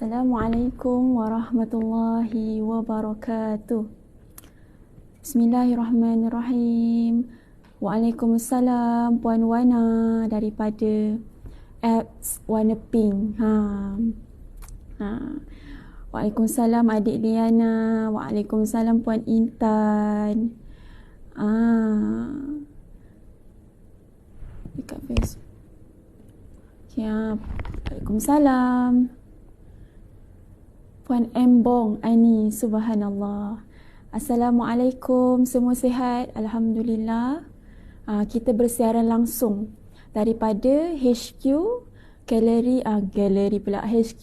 Assalamualaikum warahmatullahi wabarakatuh. Bismillahirrahmanirrahim. Waalaikumsalam Puan Wana daripada apps Warna Pink. Waalaikumsalam Adik Liana. Waalaikumsalam Puan Intan. Dekat Facebook. Siap. Waalaikumsalam Puan Embong Ani. Subhanallah. Assalamualaikum, semua sihat? Alhamdulillah. Kita bersiaran langsung daripada HQ galeri pula HQ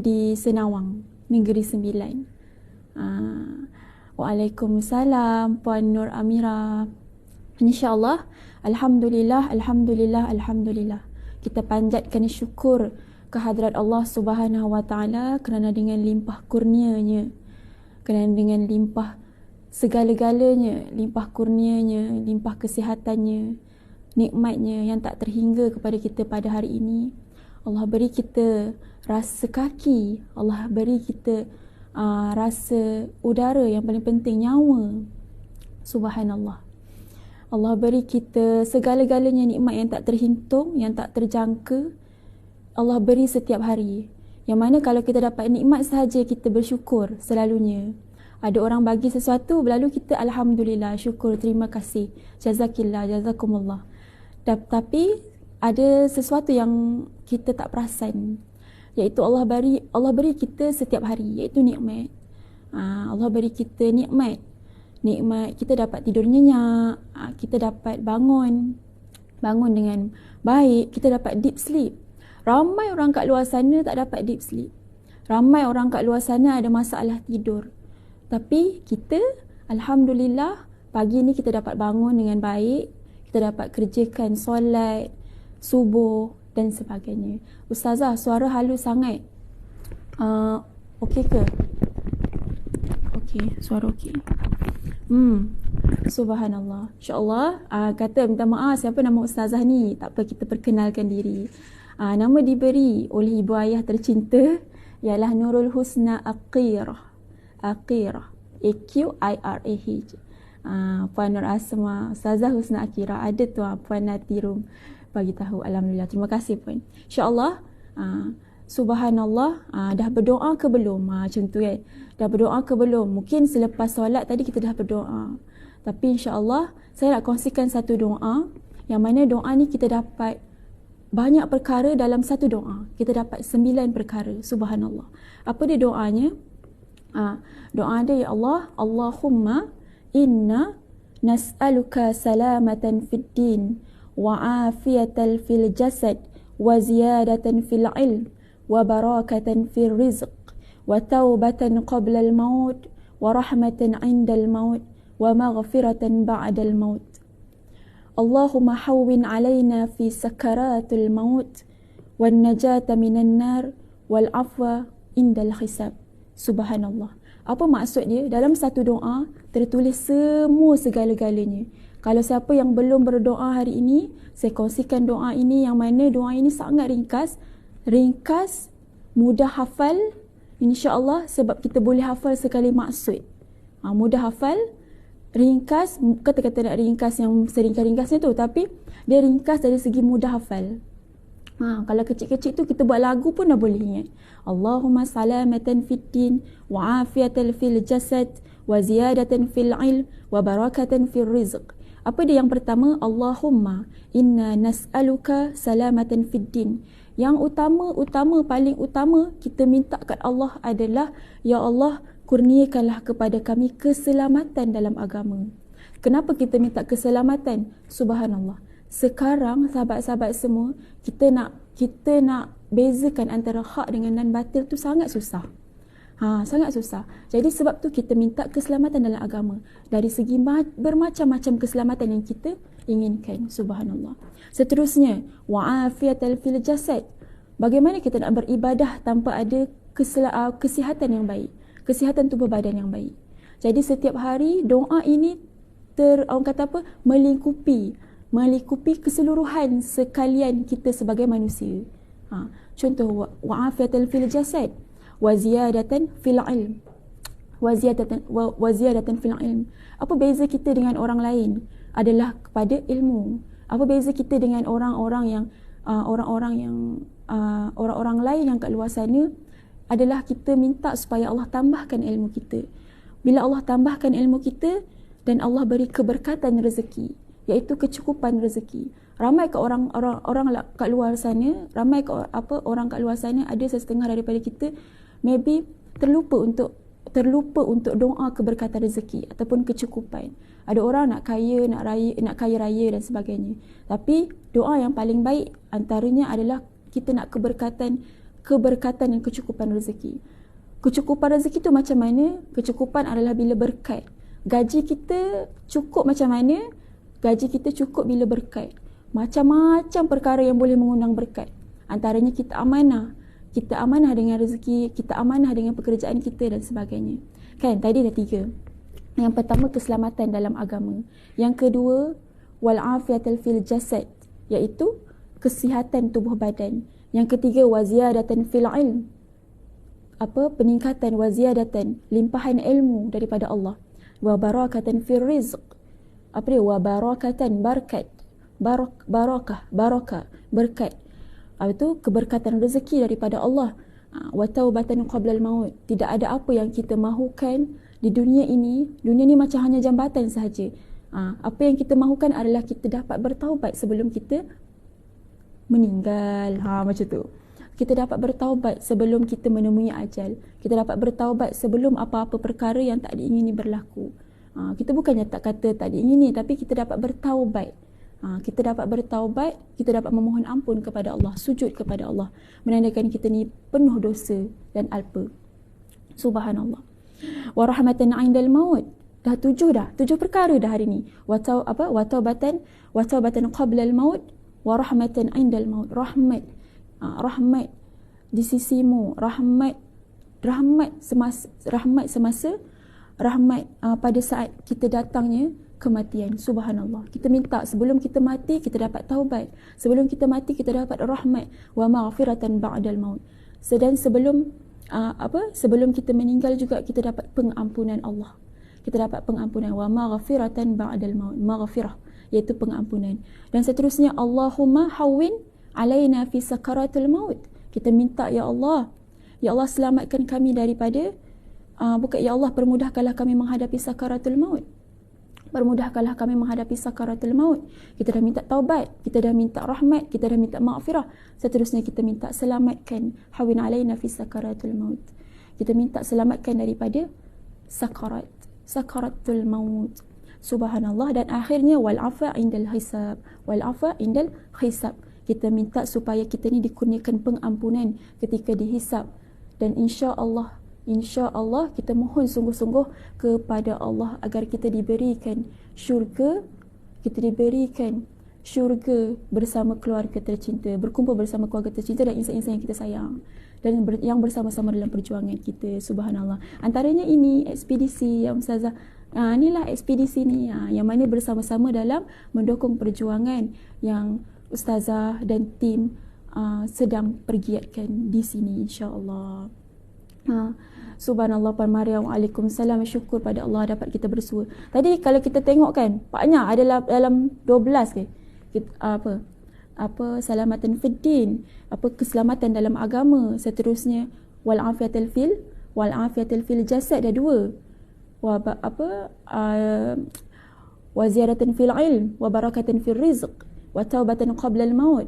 di Senawang, Negeri Sembilan. Waalaikumsalam Puan Nur Amira. InsyaAllah, Alhamdulillah. Kita panjatkan syukur kehadrat Allah Subhanahu Wa Taala kerana dengan limpah kurnianya, kerana dengan limpah segala-galanya, limpah kurnianya, limpah kesihatannya, nikmatnya yang tak terhingga kepada kita pada hari ini. Allah beri kita rasa kaki, Allah beri kita rasa udara, yang paling penting nyawa. Subhanallah. Allah beri kita segala-galanya nikmat yang tak terhitung, yang tak terjangka. Allah beri setiap hari. Yang mana kalau kita dapat nikmat sahaja, kita bersyukur selalunya. Ada orang bagi sesuatu, lalu kita Alhamdulillah, syukur, terima kasih, jazakillah, jazakumullah. Tapi ada sesuatu yang kita tak perasan, iaitu Allah beri kita setiap hari, iaitu nikmat. Allah beri kita nikmat kita dapat tidur nyenyak, kita dapat bangun dengan baik, kita dapat deep sleep. Ramai orang kat luar sana tak dapat deep sleep. Ramai orang kat luar sana ada masalah tidur. Tapi kita, Alhamdulillah, pagi ni kita dapat bangun dengan baik. Kita dapat kerjakan solat, subuh dan sebagainya. Ustazah, suara halus sangat. Okey ke? Okey, suara okey. Subhanallah. InsyaAllah, kata minta maaf siapa nama Ustazah ni. Tak apa, kita perkenalkan diri. Nama diberi oleh ibu ayah tercinta ialah Nurul Husna Aqirah. A-Q-I-R-A-H. Puan Nur Asma, Ustazah Husna Aqirah. Ada tu Puan Natirum bagi tahu. Alhamdulillah. Terima kasih Puan. InsyaAllah, subhanallah, dah berdoa ke belum? Macam tu kan. Dah berdoa ke belum? Mungkin selepas solat tadi kita dah berdoa. Tapi insyaAllah, saya nak kongsikan satu doa, yang mana doa ni kita dapat banyak perkara dalam satu doa. Kita dapat 9 perkara. Subhanallah. Apa dia doanya? Doa dia, ya Allah, Allahumma inna nas'aluka salamatan fid din wa afiyatan fil jasad wa ziyadatan fil ilm wa barakatan fil rizq wa taubatan qabla al maut wa rahmatan 'inda al maut wa maghfiratan ba'da al maut. Allahumma hawwin alaina fi sakaratul maut wan najata minan nar wal afwa indal hisab. Subhanallah. Apa maksud dia? Dalam satu doa tertulis semua segala-galanya. Kalau siapa yang belum berdoa hari ini, saya kongsikan doa ini, yang mana doa ini sangat ringkas, mudah hafal, insya-Allah, sebab kita boleh hafal sekali maksud. Mudah hafal, ringkas, kata-kata nak ringkas yang seringkas-ringkasnya tu, tapi dia ringkas dari segi mudah hafal. Kalau kecil-kecil tu kita buat lagu pun dah boleh ingat. Allahumma salamatan fid din wa afiyatan fil jasad wa ziyadatan fil ilm wa barakatan fil rizq. Apa dia yang pertama? Allahumma inna nas'aluka salamatan fid din. Yang utama, paling utama kita minta kat Allah adalah, ya Allah, kurniakanlah kepada kami keselamatan dalam agama. Kenapa kita minta keselamatan? Subhanallah. Sekarang sahabat-sahabat semua, kita nak bezakan antara hak dengan non batil tu sangat susah. Sangat susah. Jadi sebab tu kita minta keselamatan dalam agama. Dari segi bermacam-macam keselamatan yang kita inginkan. Subhanallah. Seterusnya, wa'afiyatal fil jasad. Bagaimana kita nak beribadah tanpa ada kesihatan yang baik, kesihatan tubuh badan yang baik. Jadi setiap hari doa ini orang kata apa? Melingkupi keseluruhan sekalian kita sebagai manusia. Contoh, wa'afiyatan fil jasad wa ziyadatan fil ilm. Wa ziyadatan fil ilm. Apa beza kita dengan orang lain? Adalah kepada ilmu. Apa beza kita dengan orang-orang lain yang kat luar sana? Adalah kita minta supaya Allah tambahkan ilmu kita. Bila Allah tambahkan ilmu kita dan Allah beri keberkatan rezeki, iaitu kecukupan rezeki. Ramai kat orang kat luar sana, orang kat luar sana, ada setengah daripada kita maybe terlupa untuk doa keberkatan rezeki ataupun kecukupan. Ada orang nak kaya raya dan sebagainya. Tapi doa yang paling baik antaranya adalah kita nak keberkatan dan kecukupan rezeki. Kecukupan rezeki tu macam mana? Kecukupan adalah bila berkat. Gaji kita cukup macam mana? Gaji kita cukup bila berkat. Macam-macam perkara yang boleh mengundang berkat. Antaranya kita amanah dengan rezeki, kita amanah dengan pekerjaan kita dan sebagainya. Kan, tadi dah 3. Yang pertama, keselamatan dalam agama. Yang kedua, wal-afiyatal fil jasad, iaitu kesihatan tubuh badan. Yang ketiga, waziyadatan fil ilm. Peningkatan, waziyadatan, limpahan ilmu daripada Allah. Wa barakatan fil rizq. Wa barakatan, barkat. Barakah, berkat. Itu keberkatan rezeki daripada Allah. Wa taubatan qabla al-maut. Tidak ada apa yang kita mahukan di dunia ini. Dunia ni macam hanya jambatan sahaja. Apa yang kita mahukan adalah kita dapat bertaubat sebelum kita meninggal. Macam tu. Kita dapat bertaubat sebelum kita menemui ajal. Kita dapat bertaubat sebelum apa-apa perkara yang tak diingini berlaku. Kita bukannya tak kata tak diingini, tapi kita dapat bertaubat. Kita dapat bertaubat, kita dapat memohon ampun kepada Allah, sujud kepada Allah, menandakan kita ni penuh dosa dan alpa. Subhanallah. Wa rahmatan 'indal maut. Dah 7 perkara dah hari ni. Wa taubatan qabla al maut wa rahmatan 'indal maut. Rahmat di sisimu, rahmat semasa pada saat kita datangnya kematian. Subhanallah. Kita minta sebelum kita mati kita dapat taubat. Sebelum kita mati kita dapat rahmat wa maghfiratan ba'dal maut. Dan sebelum kita meninggal juga kita dapat pengampunan Allah. Kita dapat pengampunan wa maghfiratan ba'dal maut. Maghfirah iaitu pengampunan. Dan seterusnya, Allahumma hawwin alaina fi sakaratul maut. Kita minta, ya Allah selamatkan kami daripada ya Allah, permudahkanlah kami menghadapi sakaratul maut. Permudahkanlah kami menghadapi sakaratul maut. Kita dah minta taubat, kita dah minta rahmat, kita dah minta maghfirah. Seterusnya kita minta selamatkan, hawin alaina fi sakaratul maut. Kita minta selamatkan daripada sakaratul maut. Subhanallah. Dan akhirnya wal afa indal hisab. Kita minta supaya kita ni dikurniakan pengampunan ketika dihisab. Dan insya-Allah kita mohon sungguh-sungguh kepada Allah agar kita diberikan syurga, bersama keluarga tercinta, berkumpul bersama keluarga tercinta dan insan-insan yang kita sayang, dan yang bersama-sama dalam perjuangan kita. Subhanallah. Antaranya ini ekspedisi yang Ustazah, inilah ekspedisi ni yang mana bersama-sama dalam mendukung perjuangan yang Ustazah dan tim sedang pergiatkan di sini, insya-Allah. Subhanallah, Puan Mariam, waalaikumsalam. Syukur pada Allah dapat kita bersua. Tadi kalau kita tengok kan, banyak adalah dalam 12 ke salamatan fiddin, keselamatan dalam agama. Seterusnya wal afiyatul fil jasad, ada 2. Wa ziyaratan fil ilm wa barakatan fil rizq wa taubatan qabla al maut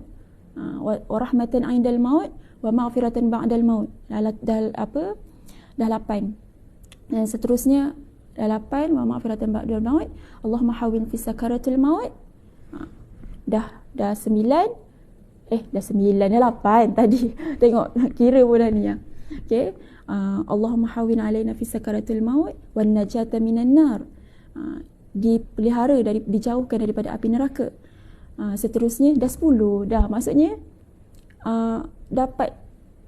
wa rahmatan 'indal maut wa maghfiratan ba'dal maut. Dah 8. Dan seterusnya dah 8, wa maghfiratan ba'dal maut, Allahumma hawwin fi sakaratul maut. Dah 9. Dah 8 tadi. Tengok kira pun dah ni ya. Okey. Allahumma hawwin alaina fi sakaratul maut wan najata minan nar. Dipelihara dijauhkan daripada api neraka. Seterusnya dah 10 dah. Maksudnya dapat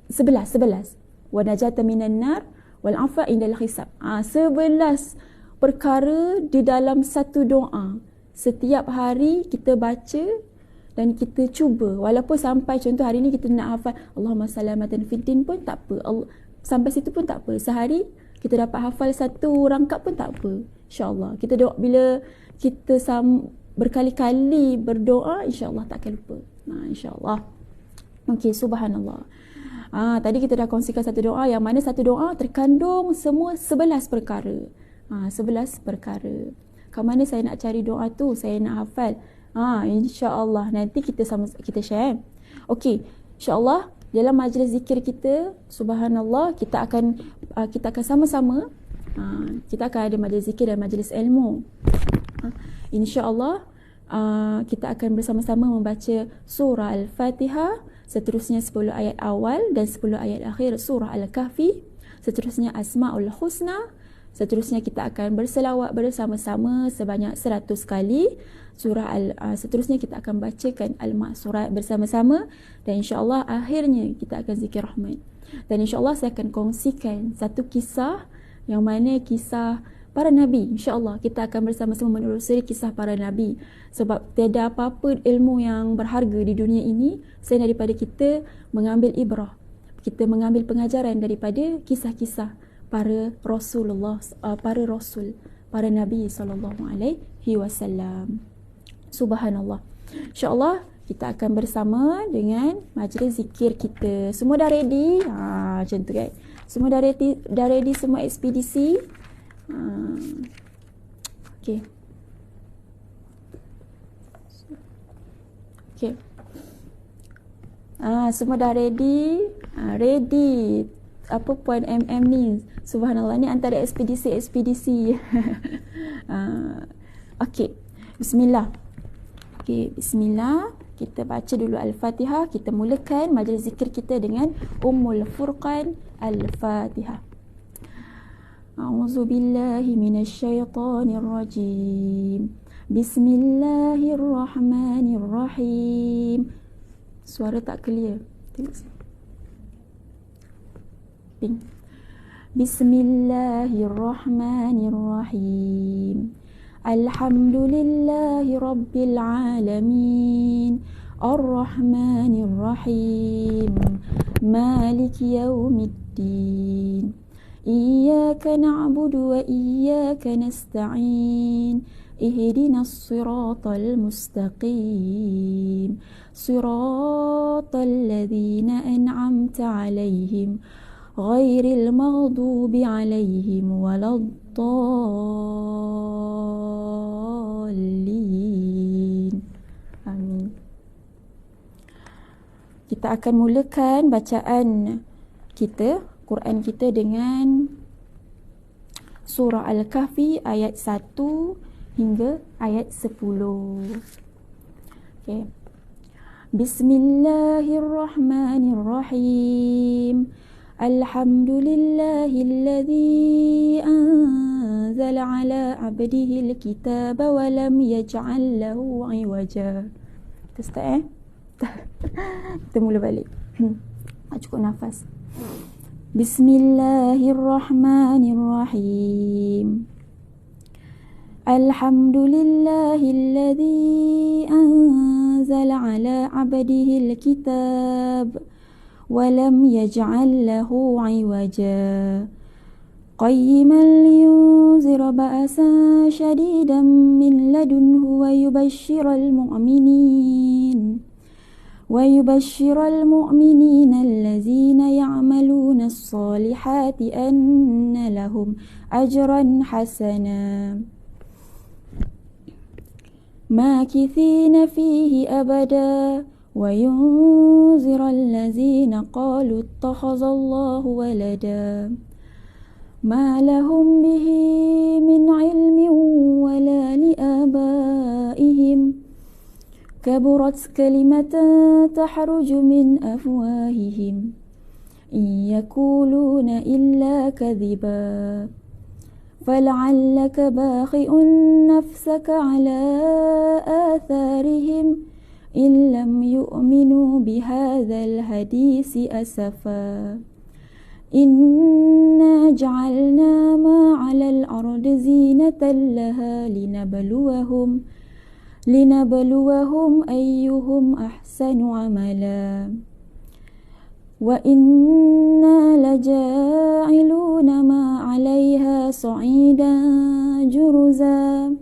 11. Wa najata minan nar wal afa indal hisab. 11 perkara di dalam satu doa. Setiap hari kita baca dan kita cuba, walaupun sampai contoh hari ni kita nak hafal Allahumma salamatan fiddin pun tak apa, sampai situ pun tak apa, sehari kita dapat hafal satu rangkap pun tak apa, insyaAllah. Kita doa, bila kita berkali-kali berdoa, insyaAllah tak akan lupa. InsyaAllah. Okey, subhanallah. Tadi kita dah kongsikan satu doa, yang mana satu doa terkandung semua 11 perkara. 11 perkara. Kat mana saya nak cari doa tu, saya nak hafal. InsyaAllah nanti kita share. Okey, insyaAllah dalam majlis zikir kita, subhanallah, kita akan sama-sama, kita akan ada majlis zikir dan majlis ilmu. InsyaAllah kita akan bersama-sama membaca surah Al-Fatihah, seterusnya 10 ayat awal dan 10 ayat akhir surah Al-Kahfi, seterusnya Asma'ul Husna, seterusnya kita akan berselawat bersama-sama sebanyak 100 kali. Seterusnya kita akan bacakan Al-Ma'surat bersama-sama, dan insyaAllah akhirnya kita akan zikir rahmat. Dan insyaAllah saya akan kongsikan satu kisah, yang mana kisah para Nabi. InsyaAllah kita akan bersama-sama menelusuri kisah para Nabi, sebab tiada apa-apa ilmu yang berharga di dunia ini selain daripada kita mengambil ibrah, kita mengambil pengajaran daripada kisah-kisah para Rasulullah, para Rasul, para Nabi SAW. Subhanallah. InsyaAllah kita akan bersama dengan majlis zikir kita. Semua dah ready? Macam tu kan? Semua dah ready semua ekspedisi? Okay. Semua dah ready? Ready. Apa Puan MM ni? Subhanallah, ni antara ekspedisi. Okay. Bismillah. Okay, bismillah. Kita baca dulu Al-Fatihah. Kita mulakan majlis zikir kita dengan Ummul Furqan Al-Fatihah. A'udzu billahi minasy syaithanir rajim. Bismillahirrahmanirrahim. Suara tak clear. Tengok sini. Ping. Bismillahirrahmanirrahim. Alhamdulillahi rabbil alamin. Ar-Rahmanir-Rahim. Maliki yaumiddin. Iyyaka na'budu wa iyyaka nasta'in. Ihdinas siratal mustaqim. Siratal ladzina an'amta 'alaihim ghairil maghdubi 'alaihim waladdallin. Amin. Kita akan mulakan bacaan kita, Quran kita, dengan surah Al-Kahfi ayat 1 hingga ayat 10. Okay. Bismillahirrahmanirrahim. Alhamdulillahilladzi anzala ala abdihil kitaba wa lam yaj'al lahu 'iwaja. Kita start kita mula balik. Cukup nafas. Bismillahirrahmanirrahim. Alhamdulillahilladzi anzala ala abdihil kitab wa lam yaj'al lahu 'iwaja. قيما لينذر بأسا شديدا من لدنه ويبشر المؤمنين الذين يعملون الصالحات أن لهم أجرا حسنا ماكثين فيه أبدا وينذر الذين قالوا اتخذ الله ولدا ما لهم به من علم ولا لآبائهم كبرت كلمة تخرج من أفواههم إن يقولون إلا كذبا فلعلك باخع نفسك على آثارهم إن لم يؤمنوا بهذا الحديث أسفا إنا جعلنا ما على الأرض زينة لها لنبلوهم لنبلوهم أيهم أحسن عملا وإنا لجاعلون ما عليها صعيدا جرزا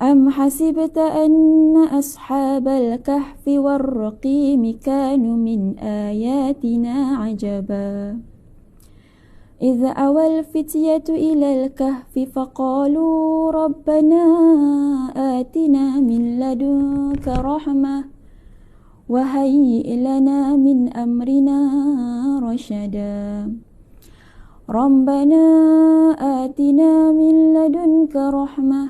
أم حسبت أن أصحاب الكهف والرقيم كانوا من آياتنا عجبا إذ أوى الفتية إلى الكهف فقالوا ربنا آتنا من لدنك رحمة وهيئ لنا من أمرنا رشدا ربنا آتنا من لدنك رحمة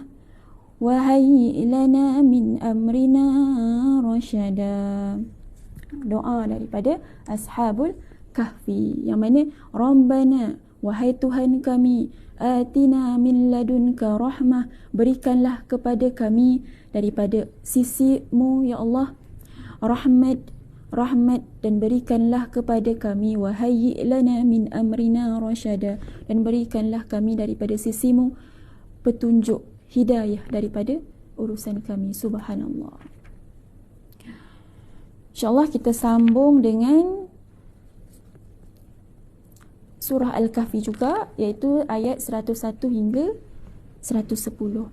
وهيئ لنا من أمرنا رشدا. Doa daripada Ashabul Kahfi yang mana Rabbana, wahai Tuhan kami, atina min ladunka rahmah, berikanlah kepada kami daripada sisi-Mu ya Allah rahmat dan berikanlah kepada kami wahai lana min amrina rasyada, dan berikanlah kami daripada sisi-Mu petunjuk hidayah daripada urusan kami. Subhanallah. InsyaAllah kita sambung dengan surah Al-Kahfi juga, iaitu ayat 101 hingga 110.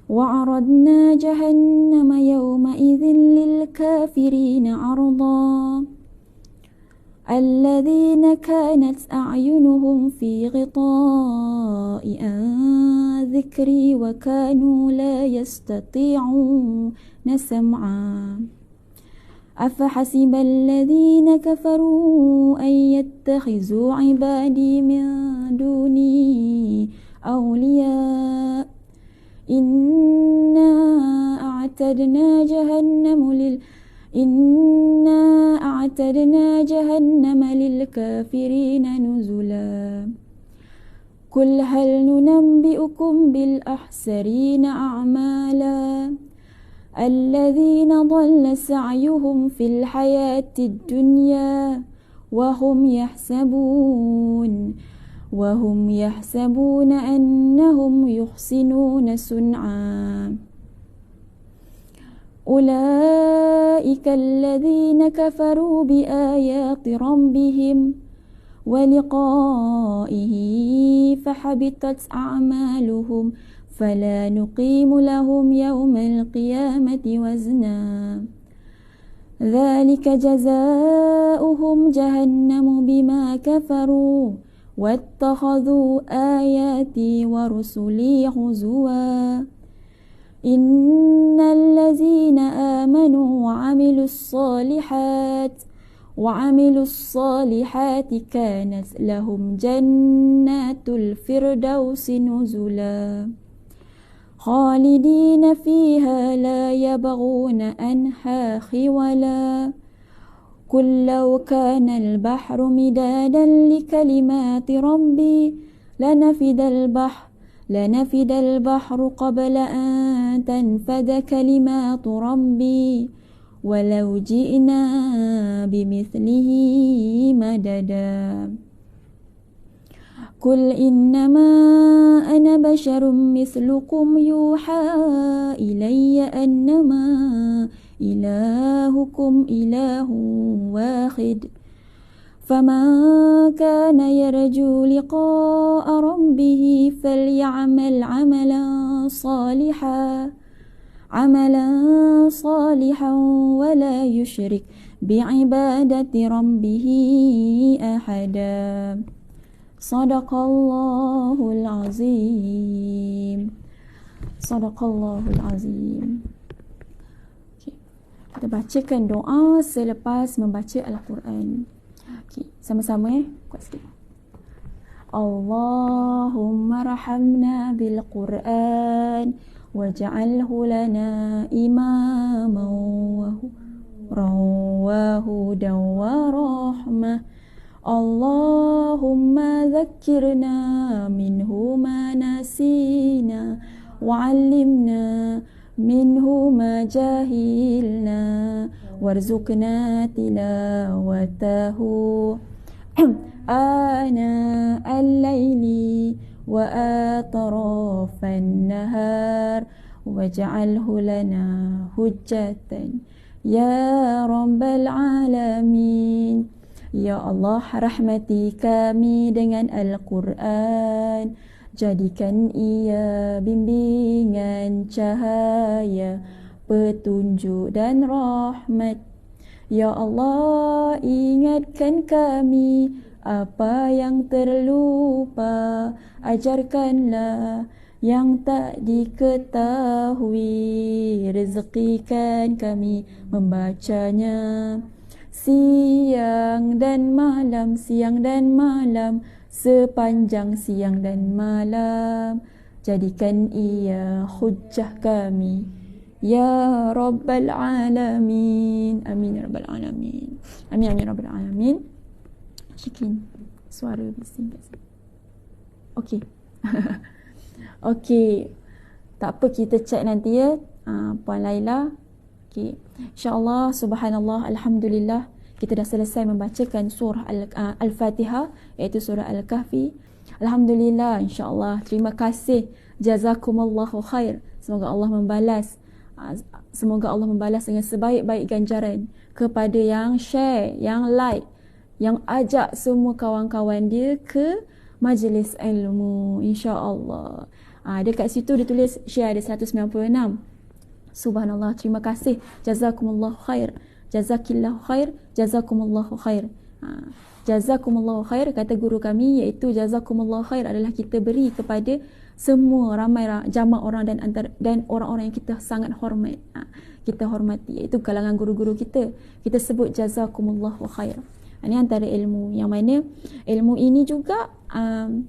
وَعَرَضْنَا جَهَنَّمَ يَوْمَئِذٍ لِلْكَافِرِينَ عَرْضًا الَّذِينَ كَانَتْ أَعْيُنُهُمْ فِي غِطَاءٍ عَنْ ذِكْرِي وَكَانُوا لَا يَسْتَطِيعُونَ سَمْعًا أَفَحَسِبَ الَّذِينَ كَفَرُوا أَنْ يَتَّخِذُوا عِبَادِي مِنْ دُونِي أَوْلِيَاءَ إِنَّا أَعْتَدْنَا جَهَنَّمَ لِلْكَافِرِينَ نُزُلًا قُلْ هَلْ نُنَبِّئُكُمْ بِالْأَخْسَرِينَ أَعْمَالًا الَّذِينَ ضَلَّ سَعْيُهُمْ فِي الْحَيَاةِ الدُّنْيَا وهم يحسبون أنهم يحسنون صنعا أولئك الذين كفروا بآيات ربهم ولقائه فحبطت أعمالهم فلا نقيم لهم يوم القيامة وزنا ذلك جزاؤهم جهنم بما كفروا واتخذوا آياتي ورسلي هزوا إن الذين آمنوا وعملوا الصالحات كانت لهم جنات الفردوس نزلا خالدين فيها لا يبغون عنها حولا قل لو كان البحر مدادا لكلمات ربي لنفد البحر قبل أن تنفد كلمات ربي ولو جئنا بمثله مددا قل إنما أنا بشر مثلكم يوحى إلي أنما إلهكم إله واحد فمن كان يرجو لقاء ربه فليعمل عملا صالحا ولا يشرك بعبادة ربه أحدا صدق الله العظيم صدق الله العظيم. Kita bacakan doa selepas membaca Al-Quran. Okay, sama-sama kuat sikit. Allahumma rahamna bil Quran waj'alhu lana imaman wa hudan wa rahmah. Allahumma dhakkirna minhu ma nasina wa'allimna minhu ma jahilna warzuqna tilawatahu ana al-laili وأطراف النهار واجعله لنا حجة يا رب العالمين. Ya Allah, rahmati kami dengan Al-Quran, jadikan ia bimbingan, cahaya, petunjuk dan rahmat. Ya Allah, ingatkan kami apa yang terlupa, ajarkanlah yang tak diketahui, rezekikan kami membacanya siang dan malam, sepanjang siang dan malam. Jadikan ia hujjah kami, ya Rabbal Alamin. Amin ya Rabbal Alamin. Amin amin Rabbal Alamin. Syikrin suara bising kat sini. Okey. Okey. Tak apa, kita cek nanti ya, Puan Laila. Okey. InsyaAllah, subhanallah, alhamdulillah, kita dah selesai membacakan surah Al-Fatihah, iaitu surah Al-Kahfi. Alhamdulillah, insyaAllah. Terima kasih. Jazakumullahu khair. Semoga Allah membalas dengan sebaik-baik ganjaran kepada yang share, yang like, yang ajak semua kawan-kawan dia ke majlis ilmu, insya-Allah. Dekat situ dia tulis share ada 196. Subhanallah, terima kasih. Jazakumullahu khair. Jazakillahu khair. Jazakumullahu khair. Jazakumullahu khair, kata guru kami, iaitu jazakumullahu khair adalah kita beri kepada semua ramai jamak orang dan orang-orang yang kita sangat hormat, kita hormati, iaitu kalangan guru-guru kita. Kita sebut jazakumullahu khair. Ini antara ilmu yang mana ilmu ini juga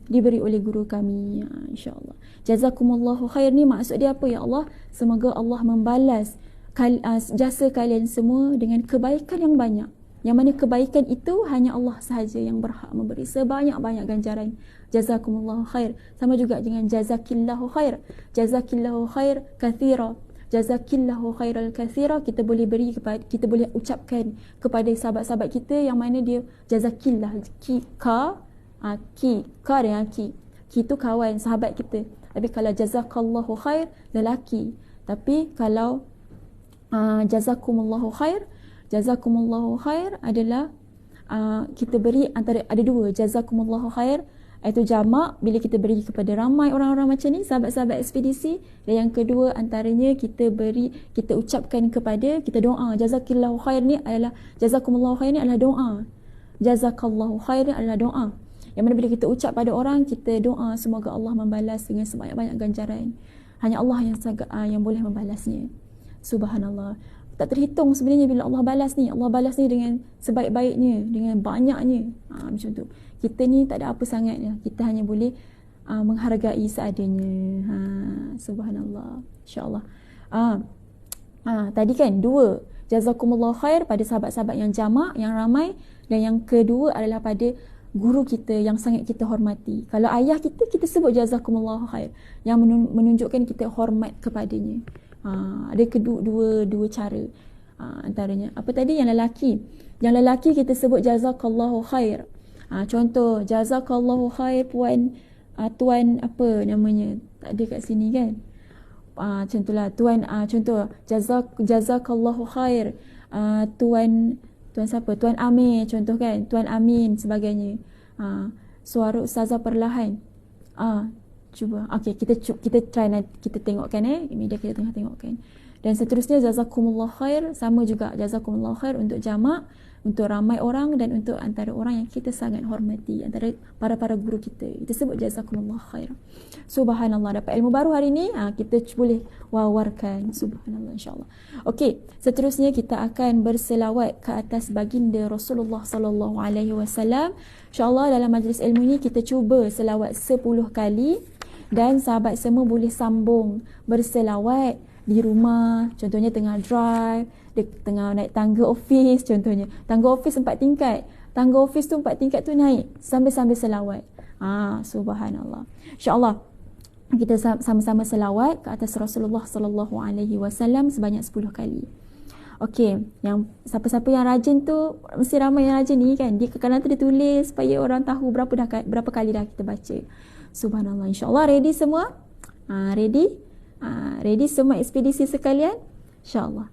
diberi oleh guru kami, insya-Allah. Jazakumullahu khair ni maksud dia apa, ya Allah? Semoga Allah membalas jasa kalian semua dengan kebaikan yang banyak. Yang mana kebaikan itu hanya Allah sahaja yang berhak memberi sebanyak-banyak ganjaran. Jazakumullahu khair. Sama juga dengan jazakillahu khair. Jazakillahu khair kathira. Jazakillahu khairal kathira, kita boleh beri kepada, kita boleh ucapkan kepada sahabat-sahabat kita yang mana dia jazakillah, ki dengan ki tu kawan, sahabat kita. Tapi kalau jazakallahu khair, lelaki. Tapi kalau jazakumullahu khair adalah kita beri antara, ada dua, jazakumullahu khair iaitu jamak bila kita beri kepada ramai orang-orang macam ni, sahabat-sahabat ekspedisi. Dan yang kedua antaranya kita ucapkan kepada, kita doa. Jazakillahu khair ni adalah, jazakumullahu khair ni adalah doa. Jazakallahu khair ni adalah doa. Yang mana bila kita ucap pada orang, kita doa semoga Allah membalas dengan sebanyak-banyak ganjaran. Hanya Allah yang boleh membalasnya. Subhanallah. Tak terhitung sebenarnya bila Allah balas ni. Allah balas ni dengan sebaik-baiknya, dengan banyaknya. Macam tu. Kita ni tak ada apa sangat. Kita hanya boleh menghargai seadanya. Subhanallah. InsyaAllah. Tadi kan dua. Jazakumullah khair pada sahabat-sahabat yang jamak, yang ramai. Dan yang kedua adalah pada guru kita yang sangat kita hormati. Kalau ayah kita, kita sebut jazakumullah khair. Yang menunjukkan kita hormat kepadanya. Ada dua cara. Antaranya apa tadi, yang lelaki kita sebut jazakallahu khair. Contoh, jazakallahu khair puan, tuan apa namanya, tak ada kat sini kan. Contohlah tuan, contoh jazakallahu khair tuan siapa, tuan Amir, contoh kan, tuan Amin sebagainya. Suara ustazah perlahan. Cuba. Okey, kita try nanti, kita tengokkan media kita tengah tengokkan. Dan seterusnya jazakumullah khair, sama juga jazakumullah khair untuk jamak, untuk ramai orang dan untuk antara orang yang kita sangat hormati, antara para guru kita. Kita sebut jazakumullah khair. Subhanallah, dapat ilmu baru hari ni, kita boleh wawarkan. Subhanallah, insya-Allah. Okey, seterusnya kita akan berselawat ke atas baginda Rasulullah sallallahu alaihi wasallam. Insya-Allah dalam majlis ilmu ni kita cuba selawat 10 kali. Dan sahabat semua boleh sambung berselawat di rumah, contohnya tengah drive, tengah naik tangga office, contohnya tangga office 4 tingkat, tangga office tu 4 tingkat tu naik sambil selawat. Subhanallah. InsyaAllah kita sama-sama selawat ke atas Rasulullah sallallahu alaihi wasallam sebanyak 10 kali. Okey, yang siapa-siapa yang rajin tu, mesti ramai yang rajin ni kan. Dia kadang-kadang tu dia tulis supaya orang tahu berapa kali dah kita baca. Subhanallah. InsyaAllah ready semua? Ready? Ready semua ekspedisi sekalian? InsyaAllah.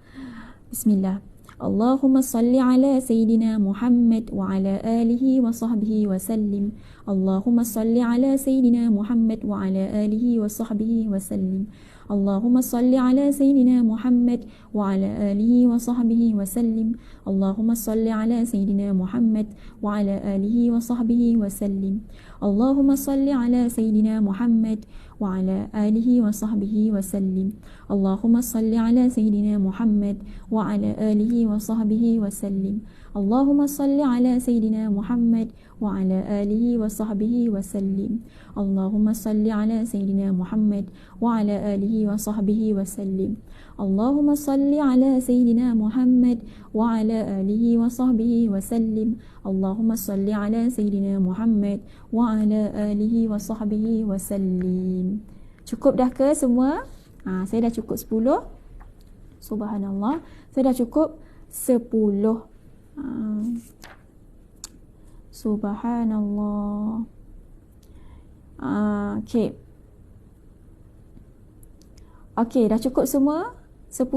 Bismillah. Allahumma salli ala Sayyidina Muhammad wa ala alihi wa sahbihi wa sallim. Allahumma salli ala Sayyidina Muhammad wa ala alihi wa sahbihi wa sallim. Allahumma salli ala Sayyidina Muhammad wa ala alihi wa sahbihi wa sallim. Allahumma salli ala Sayyidina Muhammad wa ala alihi wa sahbihi wa sallim. Allahumma salli ala Sayyidina Muhammad wa ala alihi wa sahbihi wa sallim. Allahumma salli ala Sayyidina Muhammad wa ala alihi wa sahbihi wa sallim. Allahumma salli ala Sayyidina Muhammad wa ala alihi wa sahbihi wa sallim. Allahumma salli ala Sayyidina Muhammad wa ala alihi wa sahbihi wa sallim. Allahumma salli ala Sayyidina Muhammad wa ala alihi wa sahbihi wa sallim. Allahumma salli ala Sayyidina Muhammad wa ala alihi wa sahbihi wa sallim. Cukup dah ke semua? Saya dah cukup 10. Subhanallah. Saya dah cukup 10. Subhanallah. Okay. Okay, dah cukup semua? 10?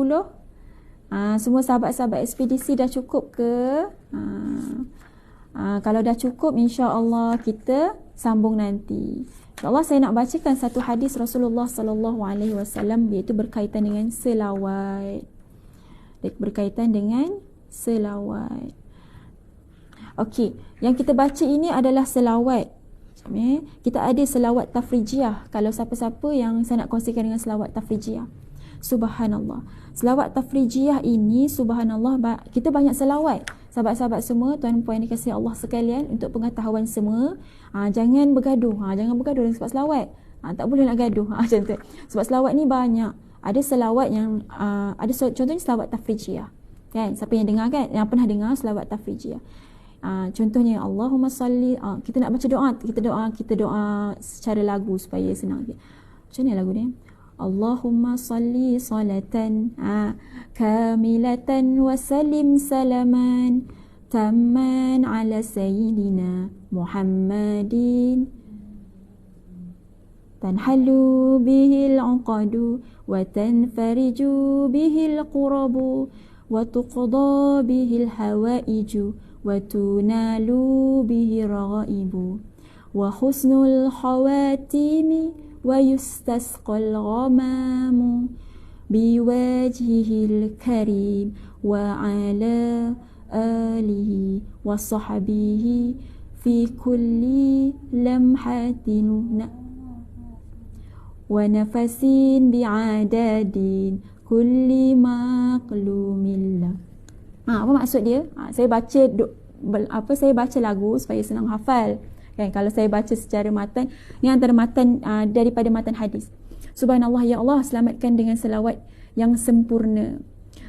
Semua sahabat-sahabat ekspedisi dah cukup ke? Kalau dah cukup, insya-Allah kita sambung nanti. InsyaAllah saya nak bacakan satu hadis Rasulullah sallallahu alaihi wasallam, iaitu berkaitan dengan selawat. Berkaitan dengan selawat. Okey, yang kita baca ini adalah selawat. Kita ada selawat tafrijiyah. Kalau siapa-siapa yang saya nak kongsikan dengan selawat tafrijiyah. Subhanallah. Selawat tafrijiyah ini, subhanallah, kita banyak selawat. Sahabat-sahabat semua, tuan puan dikasihi Allah sekalian, untuk pengetahuan semua, jangan bergaduh. Jangan bergaduh dengan sebab selawat. Tak boleh nak gaduh. Macam tu. Sebab selawat ni banyak. Ada selawat yang ada contohnya selawat tafrijiyah. Kan? Siapa yang dengar kan? Yang pernah dengar selawat tafrijiyah. Contohnya Allahumma salli, kita nak baca doa, kita doa secara lagu supaya senang. Macam mana lagu ni? Allahumma salli salatan kamilatan wa salim salaman tamman ala sayyidina Muhammadin tanhalu bihil uqadu wa tanfariju bihil qurabu wa tuqda bihil hawaiju wa tunalu bihi ragaibu wa husnul khawatimi wa yustasqal ghamamu biwajhihil karim wa ala alihi wa sahbihi fi kulli lamhatin wa nafasin bi'adadin kulli maqlumillah. Apa maksud dia? Saya baca saya baca lagu supaya senang hafal. Kan, kalau saya baca secara matan, ni antara matan daripada matan hadis. Subhanallah, ya Allah, selamatkan dengan selawat yang sempurna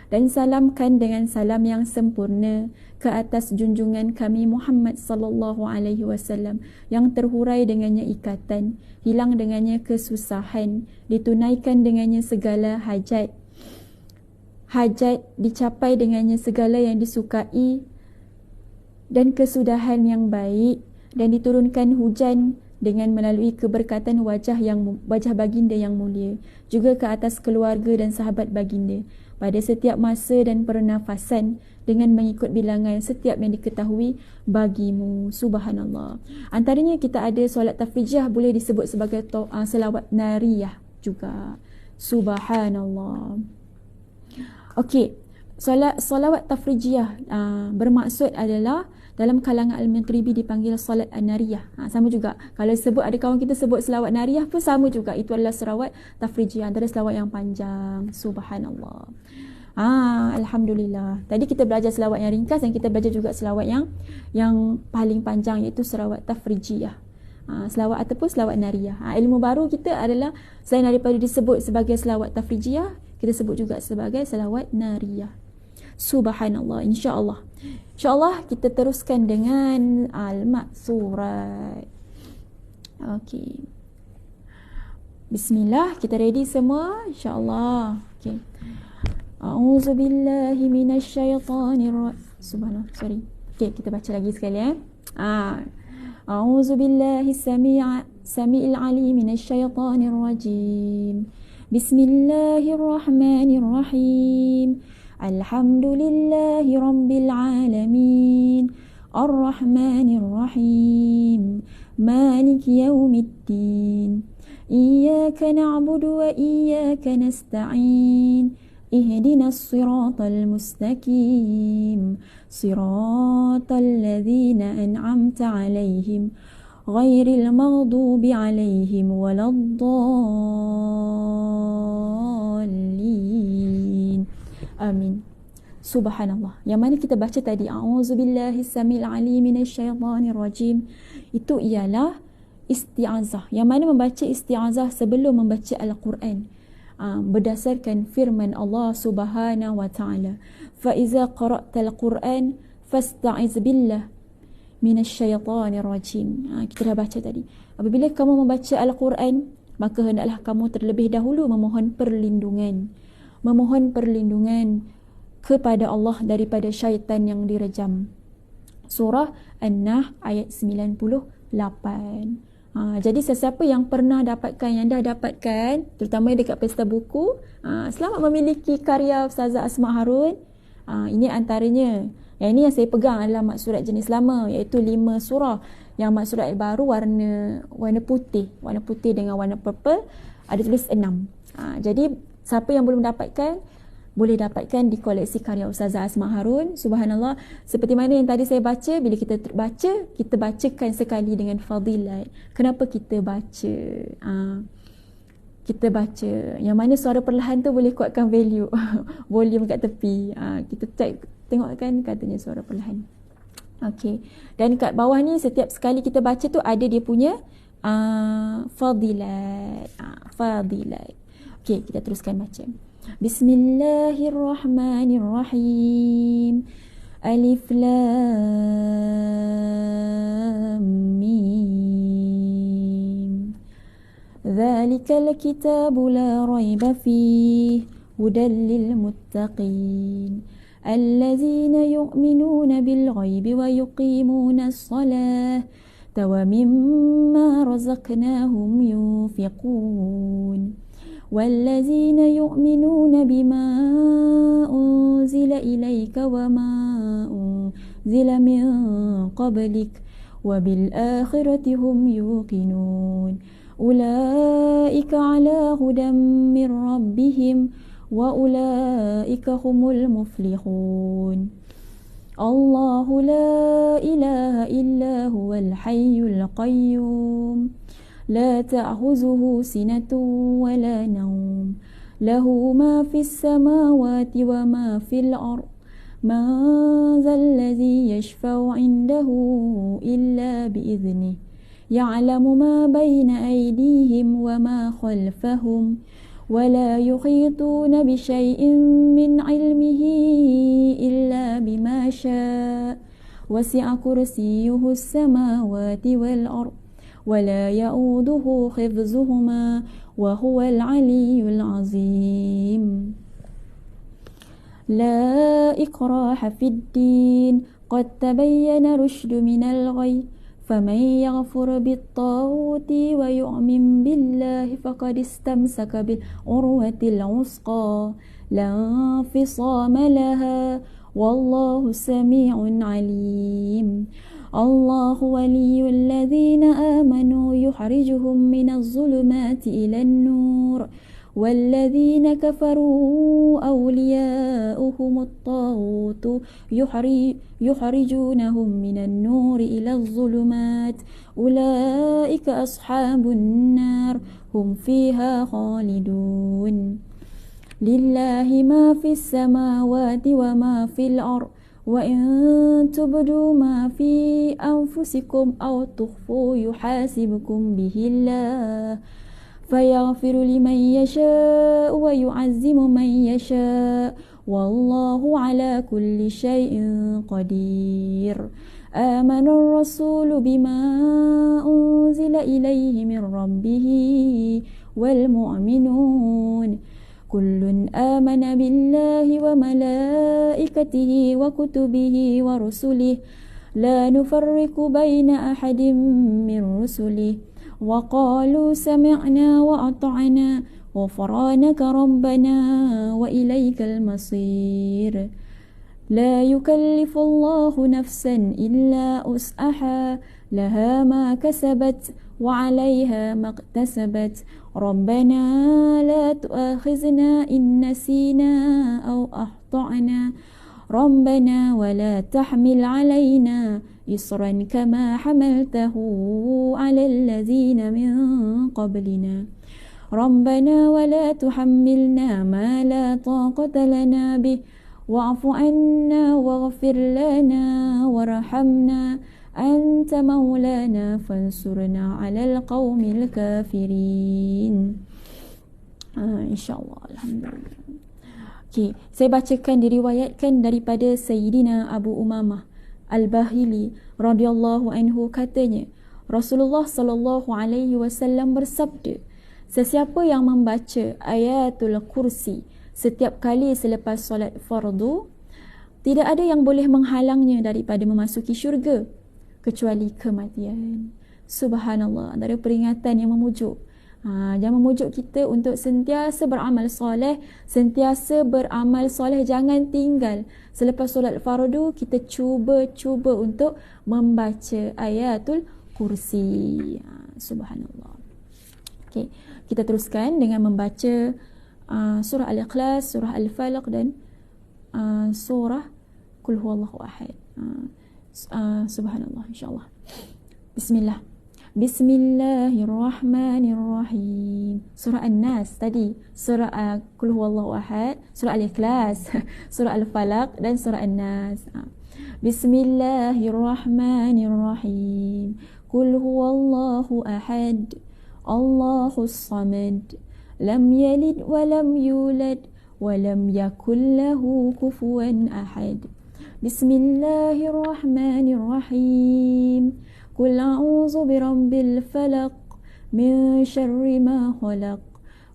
dan salamkan dengan salam yang sempurna ke atas junjungan kami Muhammad sallallahu alaihi wasallam, yang terhurai dengannya ikatan, hilang dengannya kesusahan, ditunaikan dengannya segala hajat, dicapai dengannya segala yang disukai dan kesudahan yang baik, dan diturunkan hujan dengan melalui keberkatan wajah baginda yang mulia, juga ke atas keluarga dan sahabat baginda pada setiap masa dan pernafasan, dengan mengikut bilangan setiap yang diketahui bagimu. Subhanallah. Antaranya kita ada solat tafrijiyah, boleh disebut sebagai selawat nariyah juga. Subhanallah. Okey, solawat tafrijiyah bermaksud adalah dalam kalangan al-Maghribi dipanggil solat an-nariyah. Sama juga. Kalau sebut, ada kawan kita sebut selawat nariyah pun sama juga. Itu adalah selawat tafrijiyah, antara selawat yang panjang. Subhanallah. Alhamdulillah. Tadi kita belajar selawat yang ringkas, dan kita belajar juga selawat yang paling panjang, iaitu selawat tafrijiyah. Selawat ataupun selawat nariyah. Ilmu baru kita adalah, selain daripada disebut sebagai selawat tafrijiyah, kita sebut juga sebagai selawat nariyah. Subhanallah. InsyaAllah kita teruskan dengan al-maksurat. Okey, bismillah. Kita ready semua? InsyaAllah. Okey. A'udzubillahi minasyaitanir Subhanallah. Sorry. Okey, kita baca lagi sekali. A'udzubillahi Sami'il alim minasyaitanir rajim. Bismillahirrahmanirrahim. Alhamdulillahi rabbil alamin. Ar-Rahmanir Rahim. Maliki yaumiddin. Iyyaka na'budu wa iyyaka nasta'in. Ihdinas siratal mustaqim. Siratal ladzina an'amta 'alaihim ghairil maghdubi 'alaihim waladdallin. Amin. Subhanallah. Yang mana kita baca tadi, a'udzubillahi samil alim minasyaitanir rajim, itu ialah isti'azah. Yang mana membaca isti'azah sebelum membaca Al-Quran, berdasarkan firman Allah Subhanahu wa taala, fa iza qara'tal Quran fasta'iz billah minasyaitanir rajim. Kita dah baca tadi. Apabila kamu membaca Al-Quran, maka hendaklah kamu terlebih dahulu memohon perlindungan kepada Allah daripada syaitan yang direjam. Surah An-Nahl ayat 98. Jadi sesiapa yang pernah dapatkan, yang dah dapatkan, terutama dekat pesta buku, selamat memiliki karya Ustazah Asma Harun. Ini antaranya. Yang ini yang saya pegang adalah maksurat jenis lama, iaitu 5 surah. Yang maksurat baru warna putih dengan warna purple, ada tulis 6. Jadi siapa yang belum dapatkan, boleh dapatkan di koleksi karya Ustazah Asma Harun. Subhanallah, seperti mana yang tadi saya baca, bila kita baca, kita bacakan sekali dengan fadilat. Kenapa kita baca? Kita baca yang mana suara perlahan tu boleh kuatkan value volume kat tepi. Kita tengok kan, katanya suara perlahan. Okey. Dan kat bawah ni, setiap sekali kita baca tu ada dia punya fadilat. Fadilat. Okey, kita teruskan baca. Bismillahirrahmanirrahim. Alif Lam Mim. Dzalikal kitabu la raiba fihi hudal lil muttaqin allazina yu'minuna bil ghaibi wa yuqimuna as-salata wa mimma razaqnahum yunfiqun. والذين يؤمنون بما أنزل إليك وما أنزل من قبلك وبالآخرة هم يوقنون أولئك على هدى من ربهم وأولئك هم المفلحون الله لا إله إلا هو الحي القيوم لا تأخذه سنة ولا نوم له ما في السماوات وما في الأرض ما ذا الذي يشفع عنده إلا بإذنه يعلم ما بين أيديهم وما خلفهم ولا يحيطون بشيء من علمه إلا بما شاء وسع كرسيه السماوات والأرض ولا يؤوده حفظهما وهو العلي العظيم لا إكراه في الدين قد تبين رشد من الغي فمن يغفر بالطاغوت ويؤمن بالله فقد استمسك بالعروة الوثقى لا انفصام لها والله سميع عليم الله ولي الذين آمنوا يخرجهم من الظلمات إلى النور والذين كفروا أولياؤهم الطاغوت يخرجونهم من النور إلى الظلمات أولئك أصحاب النار هم فيها خالدون لله ما في السماوات وما في الأرض وإن تبدوا ما في أنفسكم أو تخفوا يحاسبكم به الله فيغفر لمن يشاء ويعزم من يشاء والله على كل شيء قدير آمن الرسول بما أنزل إليه من ربه والمؤمنون كل آمن بالله وملائكته وكتبه ورسله لا نفرق بين أحد من رسله وقالوا سمعنا وأطعنا غفرانك ربنا وإليك المصير لا يكلف الله نفسا إلا وسعها لها ما كسبت وعليها ما اكتسبت ربنا لا تؤاخذنا إن نسينا أو أخطأنا ربنا ولا تحمل علينا إصرا كما حملته على الذين من قبلنا ربنا ولا تحملنا ما لا طاقة لنا به واعف عنا واغفر لنا وارحمنا أنت مولانا فانصرنا على القوم الكافرين. InsyaAllah, Alhamdulillah. Okay, saya bacakan diriwayatkan daripada Sayyidina Abu Umamah Al-Bahili radhiyallahu anhu, katanya Rasulullah sallallahu alaihi wasallam bersabda, sesiapa yang membaca ayatul kursi setiap kali selepas solat fardu, tidak ada yang boleh menghalangnya daripada memasuki syurga kecuali kematian. Subhanallah, antara peringatan yang memujuk. Jangan memujuk kita untuk sentiasa beramal soleh, sentiasa beramal soleh, jangan tinggal. Selepas solat fardu, kita cuba untuk membaca ayatul kursi. Subhanallah. Okay, kita teruskan dengan membaca surah Al-Ikhlas, surah Al-Falaq dan surah Qul Huwallahu Ahad. Subhanallah, insyaAllah. Bismillah. Bismillahirrahmanirrahim. Surah An-Nas tadi, surah Qul Huwallahu Ahad, surah Al-Ikhlas, surah Al-Falaq dan surah An-Nas. Bismillahirrahmanirrahim. Qul Huwallahu Ahad, Allahus Samad, lam yalid wa lam yulad wa lam yakul lahu kufuwan ahad. Bismillahirrahmanirrahim. Qul a'udzu birabbil falaq min syarri ma khalaq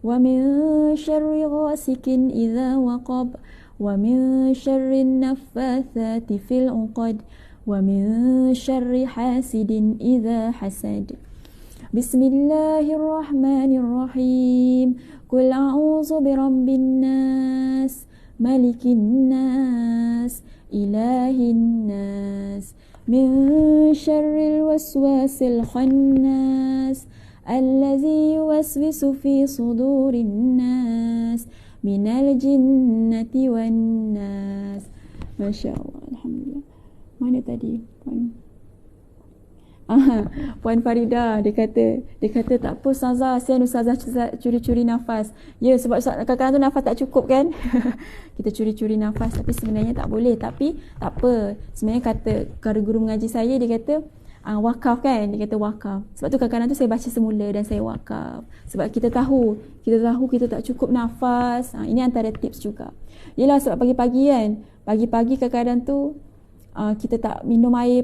wa min syarri ghasikin idza waqab wa min syarri naffatsati fil 'uqad wa min syarri hasidin idza hasad. Bismillahirrahmanirrahim. Qul a'udzu birabbin nas malikin nas ilahin nas min syarril waswasil khannas allazi yuwaswisu fi sudurin nas minal jinnati wan nas. Masya-Allah, alhamdulillah. Mana tadi Puan Farida, dia kata tak apa Ustazah, sian Ustazah curi-curi nafas. Ya, sebab kadang-kadang tu nafas tak cukup kan. Kita curi-curi nafas, tapi sebenarnya tak boleh. Tapi tak apa, sebenarnya kata guru mengaji saya, dia kata wakaf kan, dia kata wakaf. Sebab tu kadang-kadang tu saya baca semula dan saya wakaf. Sebab kita tahu kita tak cukup nafas. Ini antara tips juga. Yelah, sebab pagi-pagi kan, pagi-pagi kadang-kadang tu kita tak minum air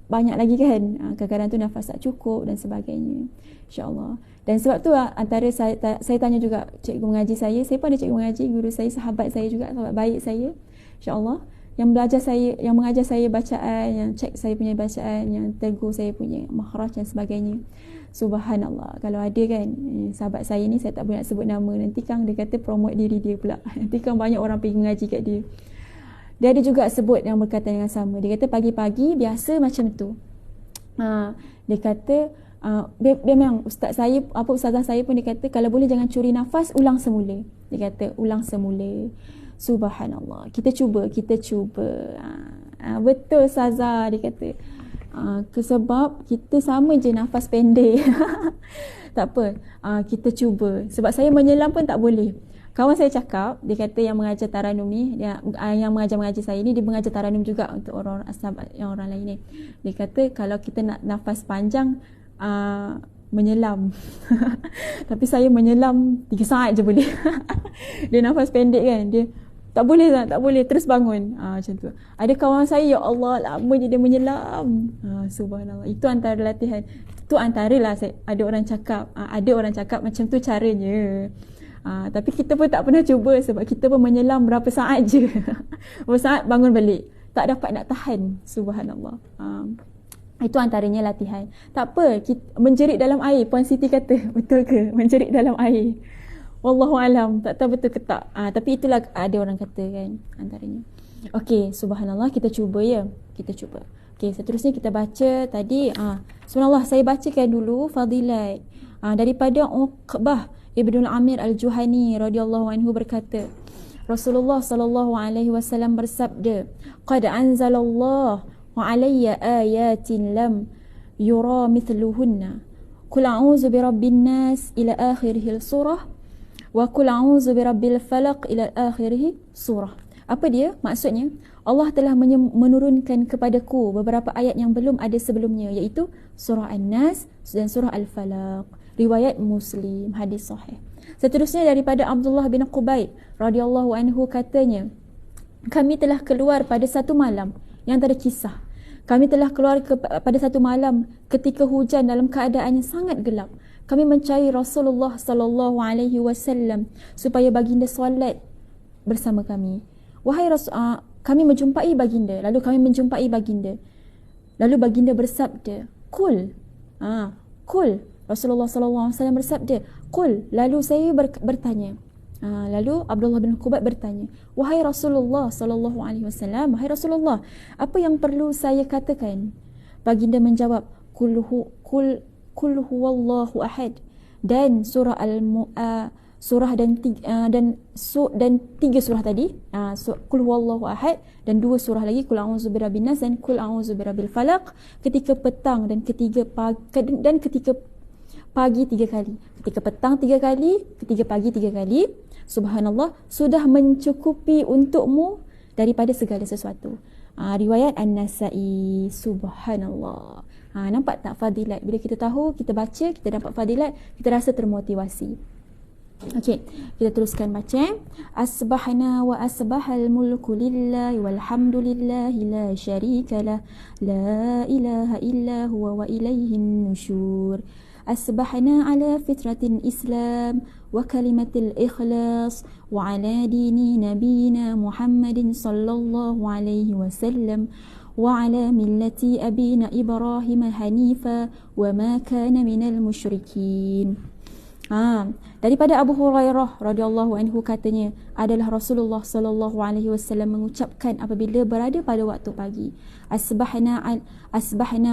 banyak lagi kan, kadang-kadang tu nafas tak cukup dan sebagainya, insyaAllah. Dan sebab tu antara saya tanya juga cikgu mengaji saya pun ada cikgu mengaji, guru saya, sahabat saya juga, sahabat baik saya, insyaAllah, yang mengajar saya bacaan, yang cek saya punya bacaan, yang tegur saya punya makhraj dan sebagainya. Subhanallah, kalau ada kan sahabat saya ni, saya tak boleh nak sebut nama, nanti Kang dia kata promote diri dia pula. Nanti kan banyak orang pergi mengaji kat dia. Dia ada juga sebut yang berkaitan dengan sama. Dia kata pagi-pagi biasa macam tu. Dia kata dia memang ustazah saya pun dia kata kalau boleh jangan curi nafas, ulang semula. Dia kata ulang semula. Subhanallah. Kita cuba. Betul ustazah, dia kata. Sebab kita sama je nafas pendek. Tak apa. Kita cuba. Sebab saya menyelam pun tak boleh. Kawan saya cakap, dia kata yang mengajar Taranum ni, yang mengajar saya ni, dia mengajar Taranum juga untuk orang sahabat yang orang lain ni. Dia kata kalau kita nak nafas panjang, menyelam. Tapi saya menyelam 3 saat je boleh. Dia nafas pendek kan, dia tak boleh terus bangun. Macam tu. Ada kawan saya, ya Allah, lama je dia menyelam. Subhanallah. Itu antara latihan. Itu antaralah ada orang cakap macam tu caranya. Tapi kita pun tak pernah cuba sebab kita pun menyelam berapa saat je. Berapa saat bangun balik. Tak dapat nak tahan. Subhanallah. Itu antaranya latihan. Tak apa, menjerit dalam air. Puan Siti kata, betul ke? Menjerit dalam air. Wallahu alam, tak tahu betul ke tak. Tapi itulah ada orang kata kan, antaranya. Okey, subhanallah, kita cuba ya. Kita cuba. Okey, seterusnya kita baca tadi. Subhanallah, saya bacakan dulu fadilat. Daripada Uqbah Ibn Amir Al-Juhani radhiyallahu anhu berkata, Rasulullah sallallahu alaihi wasallam bersabda, "Qad anzalallahu alayya ayatin lam yura mithluhunna. Qul a'udzu birabbin nas ila akhirih surah wa qul a'udzu birabbil falaq ila akhirih surah." Apa dia? Maksudnya, Allah telah menurunkan kepadaku beberapa ayat yang belum ada sebelumnya, iaitu surah An-Nas dan surah Al-Falaq. Riwayat Muslim, hadis sahih. Seterusnya daripada Abdullah bin Qubayb radhiyallahu anhu katanya, kami telah keluar pada satu malam yang tak ada kisah. Kami telah keluar pada satu malam ketika hujan dalam keadaan yang sangat gelap. Kami mencari Rasulullah sallallahu alaihi wasallam supaya baginda solat bersama kami. Kami menjumpai baginda. Lalu kami menjumpai baginda. Lalu baginda bersabda, "Qul." Qul. Rasulullah sallallahu alaihi wasallam bersabda, "Qul." Lalu saya bertanya. Lalu Abdullah bin Qubayb bertanya, "Wahai Rasulullah sallallahu alaihi wasallam, wahai Rasulullah, apa yang perlu saya katakan?" Baginda menjawab, "Qul huwallahu ahad." Dan surah surah dan tiga surah tadi, Qul huwallahu ahad, dan dua surah lagi, Qul a'udzu birabbin nas dan Qul a'udzu birabbil falaq, ketika petang dan ketika pagi 3 kali. Ketika petang 3 kali, ketika pagi 3 kali. Subhanallah, sudah mencukupi untukmu daripada segala sesuatu. Riwayat An-Nasa'i. Subhanallah. Nampak tak fadilat? Bila kita tahu, kita baca, kita dapat fadilat, kita rasa termotivasi. Okey, kita teruskan baca. Asbahna wa asbahal mulku lillahi walhamdulillahi la syarikalah, la ilaha illa huwa wa ilaihin nusyur. أصبحنا على فطرة الإسلام وكلمة الإخلاص وعلى دين نبينا محمد صلى الله عليه وسلم وعلى ملة أبينا إبراهيم حنيفا وما كان من المشركين. Daripada Abu Hurairah radhiyallahu anhu katanya, adalah Rasulullah sallallahu alaihi wasallam mengucapkan apabila berada pada waktu pagi, asbahna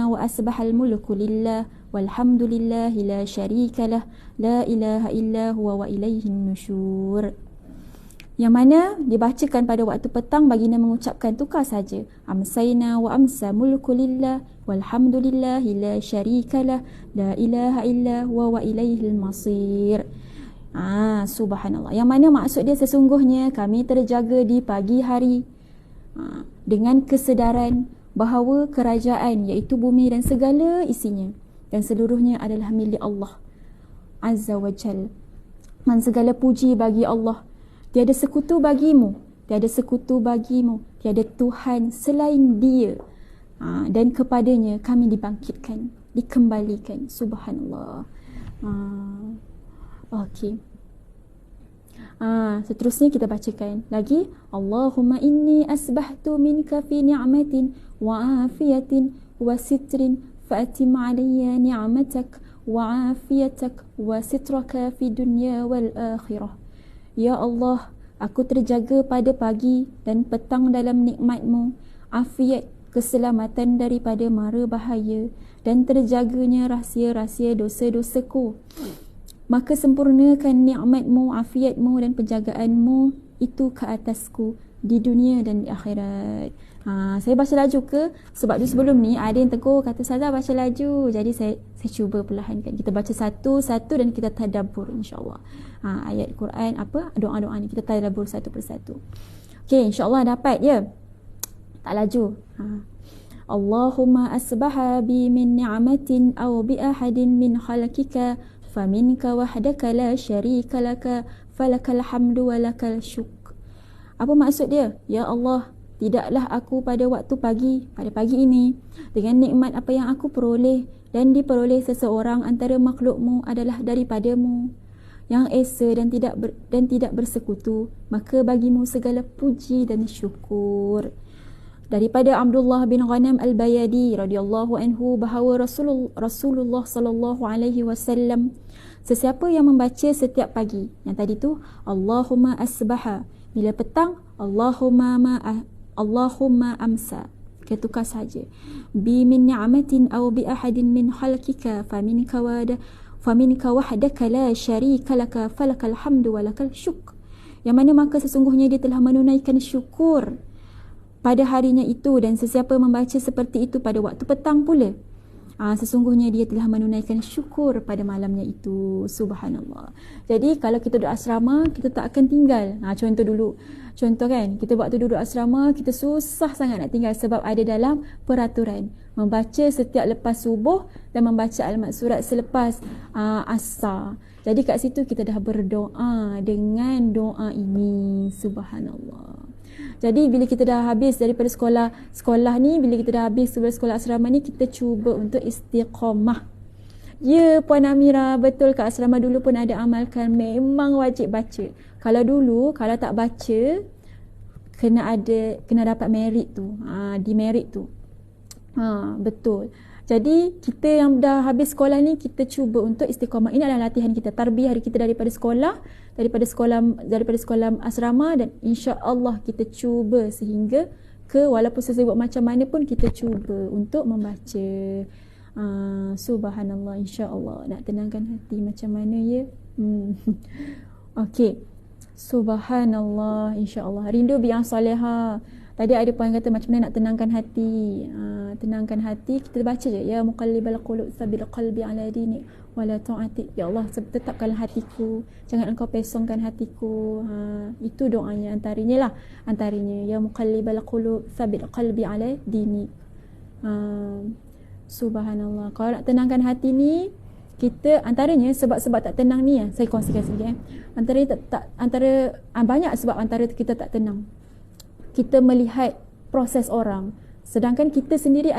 wa asbahal mulku lillah walhamdulillahi la syarikalah, la ilaha illa huwa wa ilaihin nusyur. Yang mana dibacakan pada waktu petang, baginda mengucapkan tukar saja, amsayna wa amsa mulku lillah walhamdulillahi la syarikalah, la ilaha illa huwa wa ilaihil masir. Subhanallah. Yang mana maksud dia, sesungguhnya kami terjaga di pagi hari dengan kesedaran bahawa kerajaan, iaitu bumi dan segala isinya, dan seluruhnya adalah milik Allah Azza wa Jal, dan segala puji bagi Allah. Tiada sekutu bagimu, tiada sekutu bagimu, tiada Tuhan selain Dia, dan kepadanya kami dibangkitkan, dikembalikan. Subhanallah. Okey. Seterusnya kita bacakan lagi. Allahumma inni asbahtu minka fi ni'matin wa afiyatin wa sitrin fa'atim alayya ni'matak wa afiyatak wa sitraka fi dunya wal akhirah. Ya Allah, aku terjaga pada pagi dan petang dalam nikmat-Mu, afiat, keselamatan daripada mara bahaya, dan terjaganya rahsia-rahsia dosa-dosaku. Maka sempurnakan nikmat-Mu, afiat-Mu dan penjagaan-Mu itu ke atasku di dunia dan di akhirat. Saya baca laju ke? Sebab sebelum ni ada yang tegur kata Ustazah baca laju. Jadi saya cuba perlahankan. Kita baca satu-satu dan kita tadabbur insya-Allah. Ayat Quran, doa-doa ni kita tadabbur satu persatu. Okey, insya-Allah dapat ya. Tak laju. Allahumma asbaha bi min ni'matin aw bi ahadin min khalqika faminka wahdaka la syarika laka falakal hamdu wa lakal syukr. Apa maksud dia? Ya Allah, tidaklah aku pada waktu pagi, pada pagi ini, dengan nikmat apa yang aku peroleh dan diperoleh seseorang antara makhluk-Mu adalah daripada-Mu yang esa dan tidak bersekutu, maka bagi-Mu segala puji dan syukur. Daripada Abdullah bin Ghanam Al-Bayadi radhiyallahu anhu bahawa Rasulullah sallallahu alaihi wasallam, sesiapa yang membaca setiap pagi, yang tadi tu Allahumma asbaha, bila petang Allahumma amsa, kita tukar saja, bi min ni'matin aw bi ahadin min khalqika faminka wahdaka la syarika laka falakal hamdu walakal syukr, yang mana maka sesungguhnya dia telah menunaikan syukur pada harinya itu, dan sesiapa membaca seperti itu pada waktu petang pula, sesungguhnya dia telah menunaikan syukur pada malamnya itu. Subhanallah. Jadi kalau kita duduk asrama, kita tak akan tinggal. Contoh kan, kita waktu duduk asrama, kita susah sangat nak tinggal sebab ada dalam peraturan membaca setiap lepas subuh dan membaca almat surat selepas asar. Jadi kat situ kita dah berdoa dengan doa ini. Subhanallah. Jadi bila kita dah habis daripada sekolah ni, bila kita dah habis daripada sekolah asrama ni, kita cuba untuk istiqamah. Ya Puan Amira, betul kat asrama dulu pun ada amalkan, memang wajib baca. Kalau dulu, kalau tak baca, kena dapat merit tu. Demerit tu. Betul. Jadi kita yang dah habis sekolah ni, kita cuba untuk istiqamah. Ini adalah latihan kita, tarbiyah kita daripada sekolah asrama, dan insya-Allah kita cuba sehingga ke walaupun sesibuk macam mana pun kita cuba untuk membaca. Subhanallah, insya-Allah nak tenangkan hati macam mana ya. Okey. Subhanallah, insya-Allah. Rindu biang salihah. Tadi ada puan kata macam mana nak tenangkan hati. Tenangkan hati, kita baca je, ya muqallibal qulub tsabbit qalbi ala dinik wala ta'ati. Ya Allah, tetapkanlah hatiku, jangan engkau pesongkan hatiku. Itu doanya antaranya. Ya muqallibal qulub tsabbit qalbi ala dinik. Subhanallah. Kalau nak tenangkan hati ni, kita antaranya sebab-sebab tak tenang ni, saya kongsikan sikit. Banyak sebab antara kita tak tenang. Kita melihat proses orang, sedangkan kita sendiri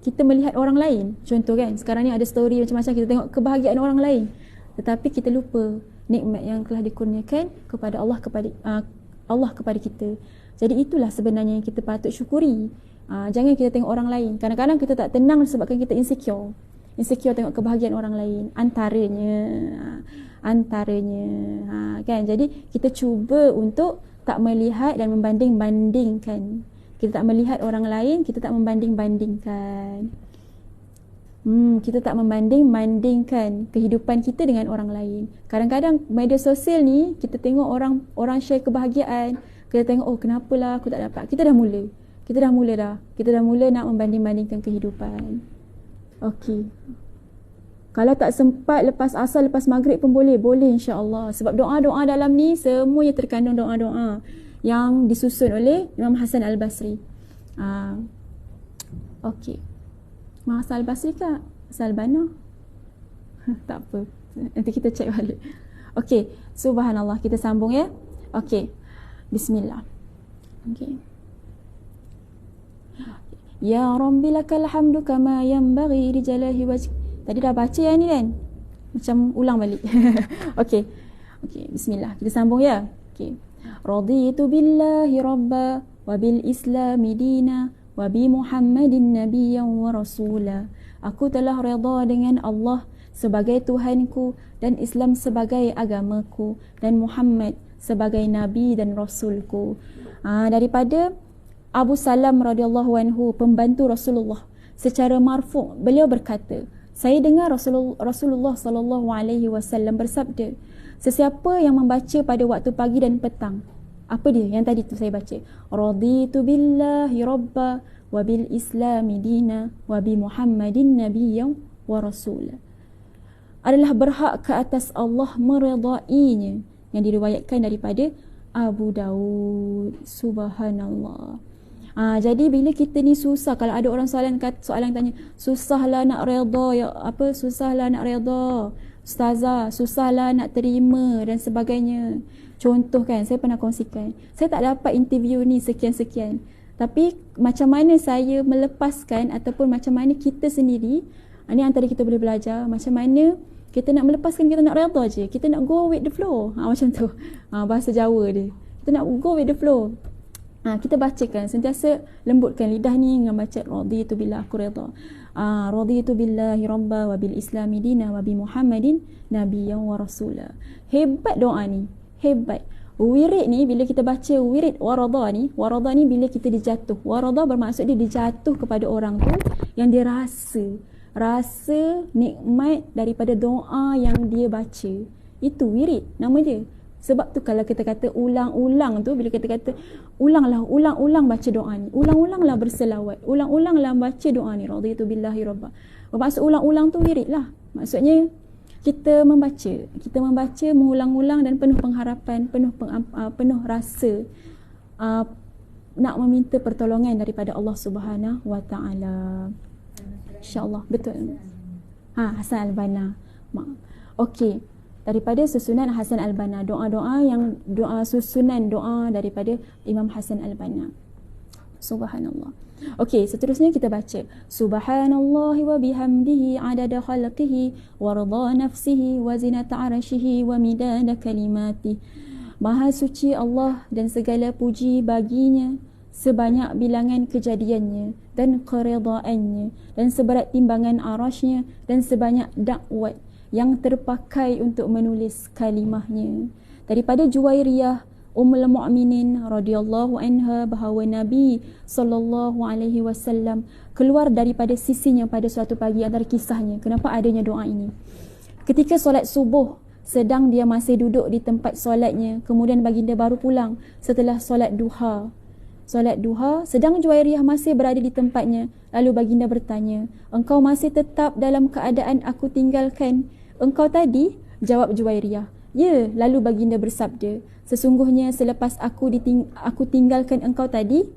kita melihat orang lain. Contoh kan, sekarang ni ada story macam-macam, kita tengok kebahagiaan orang lain, tetapi kita lupa nikmat yang telah dikurniakan kepada Allah kepada kita. Jadi itulah sebenarnya yang kita patut syukuri. Jangan kita tengok orang lain. Kadang-kadang kita tak tenang sebabkan kita insecure tengok kebahagiaan orang lain. Antaranya kan. Jadi kita cuba untuk tak melihat dan membanding-bandingkan. Kita tak melihat orang lain, kita tak membanding-bandingkan. Kita tak membanding-bandingkan kehidupan kita dengan orang lain. Kadang-kadang media sosial ni, kita tengok orang share kebahagiaan, kita tengok, oh kenapalah aku tak dapat. Kita dah mula nak membanding-bandingkan kehidupan. Okey. Kalau tak sempat lepas asar, lepas maghrib pun boleh insya-Allah. Sebab doa-doa dalam ni semuanya terkandung doa-doa yang disusun oleh Imam Hasan Al-Basri. Okey. Imam Hasan Al-Basri ke Al-Banna? Tak apa. Nanti kita cek balik. Okey, subhanallah, kita sambung ya. Okey. Bismillah. Okey. Ya Rabbi lakal hamdu kama yanbaghi li jalali wajh. Tadi dah baca yang ni kan? Macam ulang balik. Okey. Bismillah. Kita sambung ya. Okey. Raditu billahi rabba wa bil islami dina wa bi Muhammadin nabiyyan wa rasula. Aku telah redha dengan Allah sebagai Tuhanku dan Islam sebagai agamaku dan Muhammad sebagai nabi dan rasulku. Daripada Abu Salam radhiyallahu anhu, pembantu Rasulullah, secara marfu' beliau berkata, saya dengar Rasulullah sallallahu alaihi wasallam bersabda, sesiapa yang membaca pada waktu pagi dan petang, apa dia yang tadi tu saya baca, raditu billahi rabba wa bil islami dina wa bi Muhammadin nabiyyan wa rasula, adalah berhak ke atas Allah meredainya, yang diriwayatkan daripada Abu Daud. Subhanallah. Jadi bila kita ni susah, kalau ada orang soalan tanya, susahlah nak redha susahlah nak redha ustazah, susahlah nak terima dan sebagainya. Contoh kan, saya pernah kongsikan, saya tak dapat interview ni sekian-sekian, tapi macam mana saya melepaskan ataupun macam mana kita sendiri, ni antara kita boleh belajar macam mana kita nak melepaskan, kita nak redha je, kita nak go with the flow. Macam tu bahasa Jawa dia, kita nak go with the flow. Kita bacakan, sentiasa lembutkan lidah ni dengan baca raditu billah, aku redha. Raditu billahi rabba wa bil islami dina wa bi Muhammadin nabiyyan wa rasula. Hebat doa ni, hebat. Wirid ni bila kita baca wirid warada ni bila kita dijatuh. Warada bermaksud dia dijatuh kepada orang tu yang dia rasa nikmat daripada doa yang dia baca. Itu wirid nama dia. Sebab tu kalau kita kata ulang-ulang tu, bila kita kata ulang-ulang baca doa ni, ulang-ulanglah berselawat, ulang-ulanglah baca doa ni, raditu billahi rabba. Bermaksud ulang-ulang tu wirid lah. Maksudnya kita membaca mengulang-ulang dan penuh pengharapan, penuh rasa nak meminta pertolongan daripada Allah Subhanahu wa taala. Insya-Allah betul. Hasan Al-Banna. Okey. Daripada susunan Hasan Al-Banna, susunan doa daripada Imam Hasan Al-Banna. Subhanallah. Okey, seterusnya kita baca Subhanallah wa bihamdihi adada khalqihi wa rida nafsihi wa zinata arsyihi wa midada kalimati. Maha suci Allah dan segala puji baginya sebanyak bilangan kejadiannya dan keredaannya dan seberat timbangan arasy-Nya dan sebanyak dakwat yang terpakai untuk menulis kalimahnya. Daripada Juwairiyah Ummul Mukminin radhiyallahu anha bahawa Nabi sallallahu alaihi wasallam keluar daripada sisinya pada suatu pagi. Antara kisahnya kenapa adanya doa ini, ketika solat subuh, sedang dia masih duduk di tempat solatnya, kemudian baginda baru pulang setelah solat duha. Sedang Juwairiyah masih berada di tempatnya, lalu baginda bertanya, engkau masih tetap dalam keadaan aku tinggalkan engkau tadi? Jawab Juwairiyah, ya. Lalu baginda bersabda, sesungguhnya selepas aku tinggalkan engkau tadi,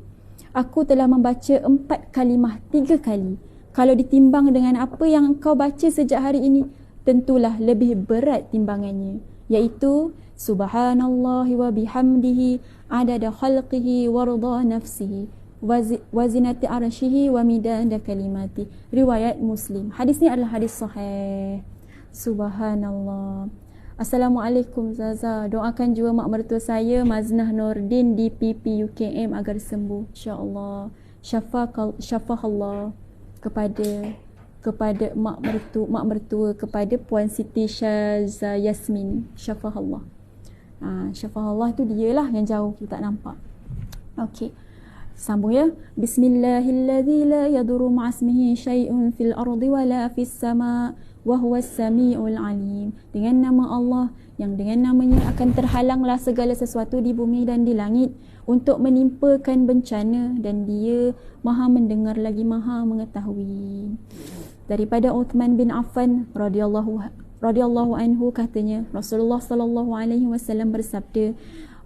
aku telah membaca 4 kalimah 3 kali. Kalau ditimbang dengan apa yang engkau baca sejak hari ini, tentulah lebih berat timbangannya, iaitu Subhanallah wa bihamdihi adada khalqihi wa rida nafsihi wa zinati arsyihi wa midada kalimati. Riwayat Muslim. Hadis ni adalah hadis sahih. Subhanallah. Assalamualaikum Zaza. Doakan juga mak mertua saya Maznah Nordin di PP UKM agar sembuh, insya-Allah. Syafaqallah kepada mak mertua kepada Puan Siti Syaza Yasmin. Syafaqallah. Syafaqallah tu dialah yang jauh kita tak nampak. Okey. Sambung ya. Bismillahilladzi la yadurru ma'asmihi syai'un fil ardi wala fis sama' wa huwas samiul alim. Dengan nama Allah yang dengan namanya akan terhalanglah segala sesuatu di bumi dan di langit untuk menimpakan bencana, dan dia Maha mendengar lagi Maha mengetahui. Daripada Uthman bin Affan radhiyallahu anhu katanya, Rasulullah sallallahu alaihi wasallam bersabda,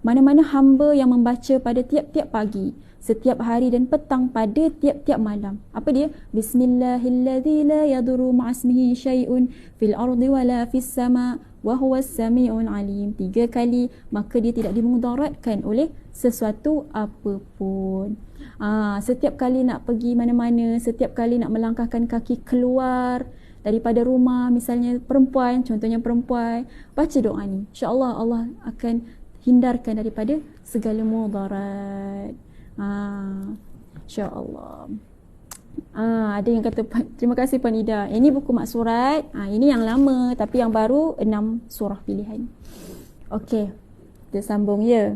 mana-mana hamba yang membaca pada tiap-tiap pagi, setiap hari dan petang pada tiap-tiap malam. Apa dia? Bismillahilladzi la yadurru ma'asmihi syai'un fil ardi wala fis sama' wa huwas sami'ul alim. 3 kali, maka dia tidak dimudaratkan oleh sesuatu apapun. Setiap kali nak pergi mana-mana, setiap kali nak melangkahkan kaki keluar daripada rumah, misalnya contohnya perempuan, baca doa ni. InsyaAllah Allah akan hindarkan daripada segala mudarat. InsyaAllah. Ada yang kata, terima kasih Puan Ida, ini buku mak surat. Ini yang lama, tapi yang baru 6 surah pilihan. Okey, kita sambung ya.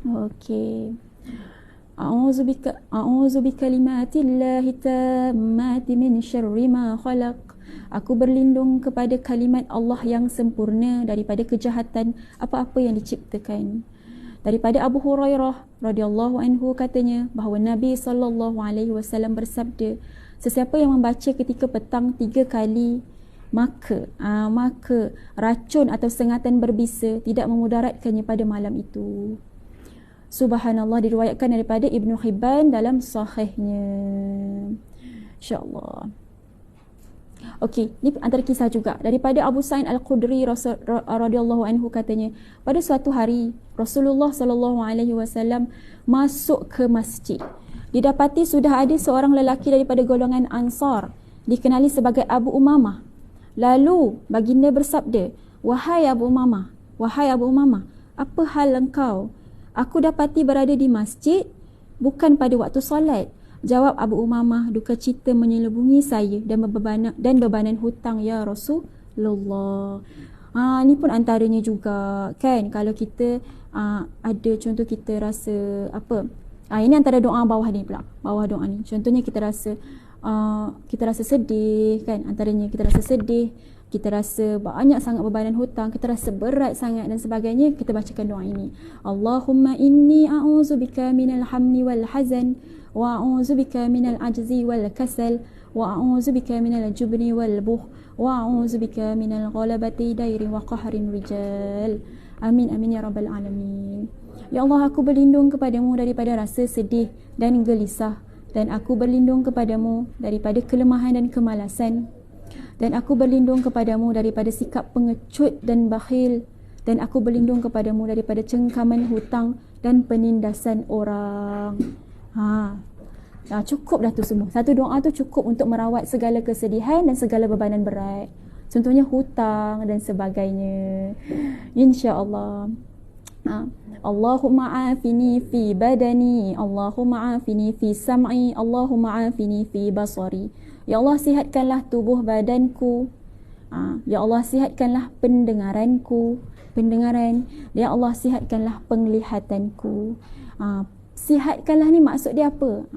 Okey. A'udzu bikalimatillahi tammati min syarri ma khalaq. Aku berlindung kepada kalimat Allah yang sempurna daripada kejahatan apa-apa yang diciptakan. Daripada Abu Hurairah radhiyallahu anhu katanya bahawa Nabi sallallahu alaihi wasallam bersabda, sesiapa yang membaca ketika petang 3 kali, maka racun atau sengatan berbisa tidak memudaratkannya pada malam itu. Subhanallah. Diriwayatkan daripada Ibnu Hibban dalam sahihnya. InsyaAllah. Okey, ni antara kisah juga daripada Abu Sa'id Al-Khudri radhiyallahu anhu katanya, pada suatu hari Rasulullah sallallahu alaihi wasallam masuk ke masjid. Didapati sudah ada seorang lelaki daripada golongan Ansar, dikenali sebagai Abu Umamah. Lalu baginda bersabda, wahai Abu Umamah, apa hal engkau? Aku dapati berada di masjid bukan pada waktu solat. Jawab Abu Umamah, duka cita menyelubungi saya dan bebanan hutang ya Rasulullah. Ni pun antaranya juga kan, kalau kita ada contoh kita rasa apa, ini antara doa bawah ni pula, bawah doa ni. Contohnya kita rasa sedih kan, antaranya kita rasa sedih, kita rasa banyak sangat bebanan hutang, kita rasa berat sangat dan sebagainya, kita bacakan doa ini. Allahumma inni a'udzubika minal hamni wal hazan wa a'udzubika minal ajzi wal kasal wa a'udzubika minal jubni wal bukh wa a'udzubika minal ghalabati dairi wa qahrin rijal. Amin amin ya rabbal alamin. Ya Allah, aku berlindung kepadamu daripada rasa sedih dan gelisah, dan aku berlindung kepadamu daripada kelemahan dan kemalasan, dan aku berlindung kepadamu daripada sikap pengecut dan bakhil, dan aku berlindung kepadamu daripada cengkaman hutang dan penindasan orang. Cukup dah tu semua. Satu doa tu cukup untuk merawat segala kesedihan dan segala bebanan berat. Contohnya hutang dan sebagainya. InsyaAllah. Allahumma afini fi badani, Allahumma afini fi sam'i, Allahumma afini fi basari. Ya Allah, sihatkanlah tubuh badanku. Ya Allah, sihatkanlah pendengaran. Ya Allah, sihatkanlah penglihatanku. Sihatkanlah ni maksud dia apa?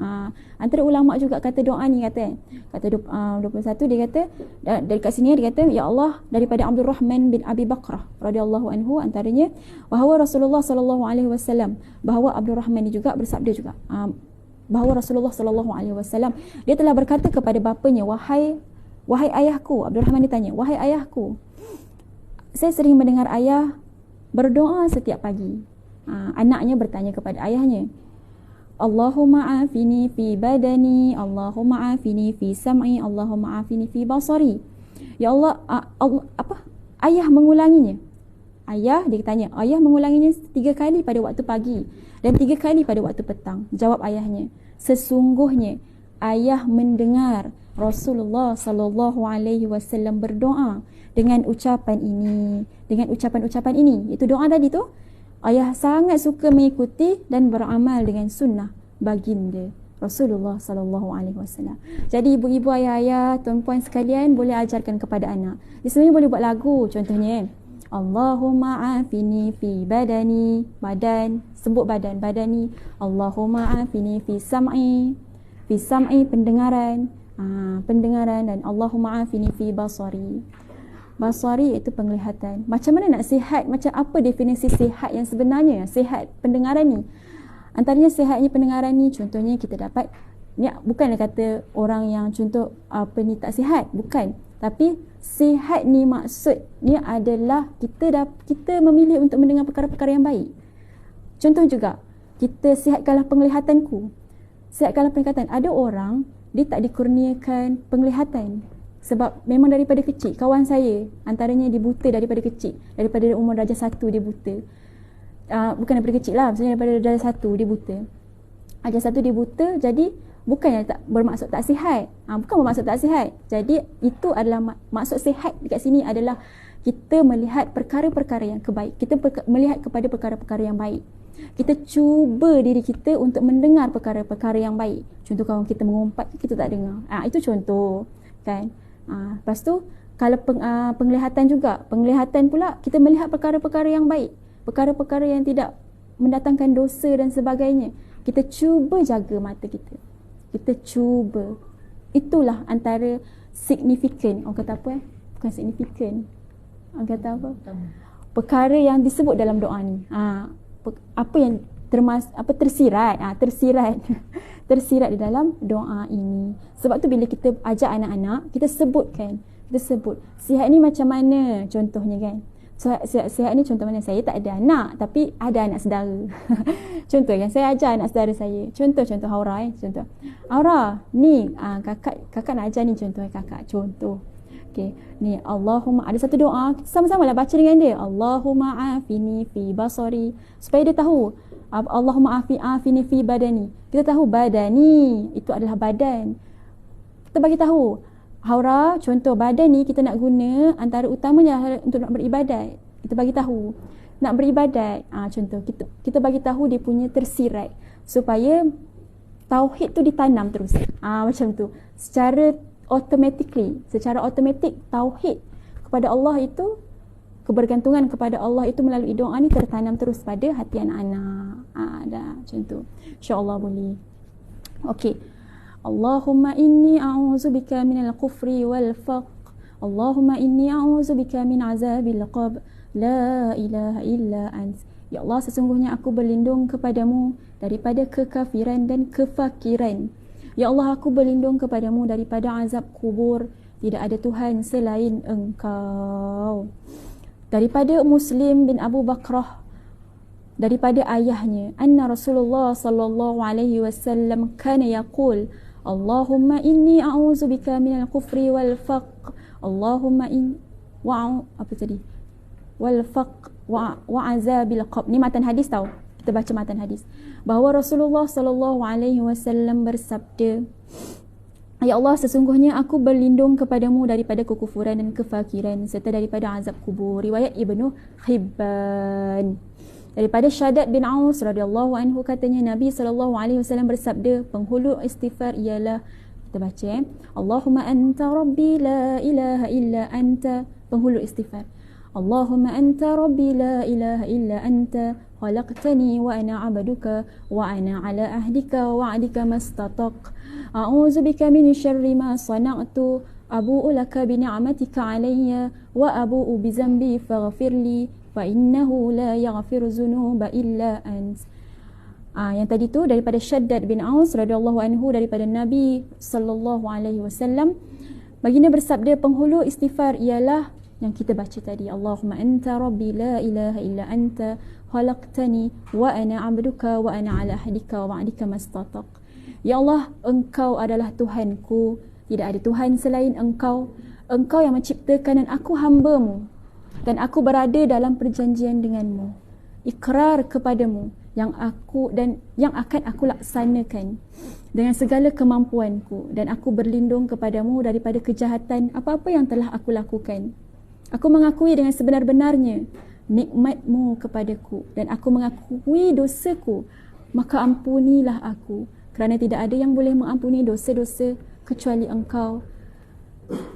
Antara ulama juga kata doa ni, kata 21 dia kata, dari kat sini dia kata, ya Allah, daripada Abdul Rahman bin Abi Bakrah radhiyallahu anhu, antaranya bahawa Rasulullah sallallahu alaihi wasallam, bahawa Abdul Rahman ni juga bersabda juga, bahawa Rasulullah sallallahu alaihi wasallam dia telah berkata kepada bapanya, wahai ayahku. Abdul Rahman ditanya, wahai ayahku, saya sering mendengar ayah berdoa setiap pagi. Anaknya bertanya kepada ayahnya, Allahumma afini fi badani, Allahumma afini fi sam'i, Allahumma afini fi basari. Ya Allah, ayah mengulanginya. Ayah, dia tanya, ayah mengulanginya 3 kali pada waktu pagi dan 3 kali pada waktu petang. Jawab ayahnya, sesungguhnya ayah mendengar Rasulullah sallallahu alaihi wasallam berdoa dengan ucapan ini, dengan ucapan-ucapan ini. Itu doa tadi tu. Ayah sangat suka mengikuti dan beramal dengan sunnah baginda Rasulullah sallallahu alaihi wasallam. Jadi ibu-ibu, ayah-ayah, tuan-puan sekalian, boleh ajarkan kepada anak. Dia sebenarnya boleh buat lagu contohnya. Allahumma afini fi badani, badan, sebut badan, badani. Allahumma afini fi sam'i, pendengaran, dan Allahumma afini fi basari. Basari itu penglihatan. Macam mana nak sihat? Macam apa definisi sihat yang sebenarnya? Sihat pendengaran ni. Antaranya sihatnya pendengaran ni, contohnya kita dapat, ni bukanlah kata orang yang contoh apa ni tak sihat, bukan. Tapi sihat ni maksudnya adalah kita memilih untuk mendengar perkara-perkara yang baik. Contoh juga, kita sihatkanlah penglihatanku. Sihatkanlah penglihatan. Ada orang dia tak dikurniakan penglihatan. Sebab memang daripada kecil, kawan saya antaranya dia buta daripada kecil. Daripada umur darjah 1 dia buta. Bukan daripada kecil lah, maksudnya daripada darjah 1 dia buta. Darjah 1 dia buta, jadi bukannya tak bermaksud tak sihat. Bukan bermaksud tak sihat. Jadi itu adalah maksud sihat dekat sini adalah kita melihat perkara-perkara yang kebaik. Kita melihat kepada perkara-perkara yang baik. Kita cuba diri kita untuk mendengar perkara-perkara yang baik. Contoh kawan kita mengumpat, kita tak dengar. Itu contoh kan. Lepas tu kalau penglihatan juga, penglihatan pula kita melihat perkara-perkara yang baik, perkara-perkara yang tidak mendatangkan dosa dan sebagainya. Kita cuba jaga mata kita. Kita cuba. Itulah antara signifikan. Orang kata apa Bukan signifikan. Orang kata apa? Perkara yang disebut dalam doa ni. Apa yang tersirat tersirat di dalam doa ini. Sebab tu bila kita ajak anak-anak, kita sebut sihat ni macam mana contohnya kan. Sihat ni contoh mana? Saya tak ada anak tapi ada anak saudara. Contoh kan, saya ajar anak saudara saya. Contoh Haura contoh. Haura, ni kakak nak ajar ni contoh kakak. Contoh. Okey, ni Allahumma, ada satu doa, sama-sama lah baca dengan dia. Allahumma afini fi basari, supaya dia tahu. Allahumma afini fi badani. Kita tahu badani itu adalah badan. Kita bagi tahu, Haura, contoh badan ni kita nak guna antara utamanya untuk nak beribadat. Kita bagi tahu. nak beribadat. Contoh kita bagi tahu dia punya tersirat supaya tauhid tu ditanam terus. Macam tu. Secara automatic tauhid kepada Allah itu, kebergantungan kepada Allah itu melalui doa ni tertanam terus pada hati anak-anak. Dah macam tu. InsyaAllah boleh. Okey. Allahumma inni a'udzubika minal kufri wal faqr. Allahumma inni a'udzubika min azabil qabr. La ilaha illa ant. Ya Allah, sesungguhnya aku berlindung kepadamu daripada kekafiran dan kefakiran. Ya Allah, aku berlindung kepadamu daripada azab kubur. Tidak ada Tuhan selain Engkau. Daripada Muslim bin Abu Bakrah, daripada ayahnya, anna Rasulullah sallallahu alaihi wasallam kana yaqul, Allahumma inni a'udzubika minal kufri wal faqr. Allahumma wal faqr wa azabil qabr. Ni matan hadis tau. Kita baca matan hadis. Bahawa Rasulullah sallallahu alaihi wasallam bersabda, Ya Allah, sesungguhnya aku berlindung kepadamu daripada kekufuran dan kefakiran serta daripada azab kubur. Riwayat Ibnu Hibban. Daripada Shaddad bin Aus radhiyallahu anhu, katanya Nabi sallallahu alaihi wasallam bersabda, penghulu istighfar ialah, kita baca Allahumma anta rabbi la ilaha illa anta. Penghulu istighfar, Allahumma anta rabbi la ilaha illa anta khalaqtani wa ana 'abduka wa ana 'ala ahdika wa 'adika mastataq. A'udzu bika min syarri ma sana'tu abu'u laka bi ni'matika 'alayya wa abu'u bi dhanbi faghfirli fa innahu la yaghfiru dzunuba illa ant. Yang tadi tu daripada Shaddad bin Aus radhiyallahu anhu, daripada Nabi sallallahu alaihi wasallam, baginda bersabda, penghulu istighfar ialah yang kita baca tadi, Allahumma anta rabbi la ilaha illa anta khalaqtani wa ana 'abduka wa ana 'ala ahdika wa 'adika mastataq. Ya Allah, Engkau adalah Tuhanku, tidak ada Tuhan selain Engkau. Engkau yang menciptakan dan aku hamba-Mu, dan aku berada dalam perjanjian denganmu, ikrar kepadamu yang akan aku laksanakan dengan segala kemampuanku, dan aku berlindung kepadamu daripada kejahatan apa-apa yang telah aku lakukan. Aku mengakui dengan sebenar-benarnya nikmat-Mu kepadaku, dan aku mengakui dosaku, maka ampunilah aku, kerana tidak ada yang boleh mengampuni dosa-dosa kecuali Engkau,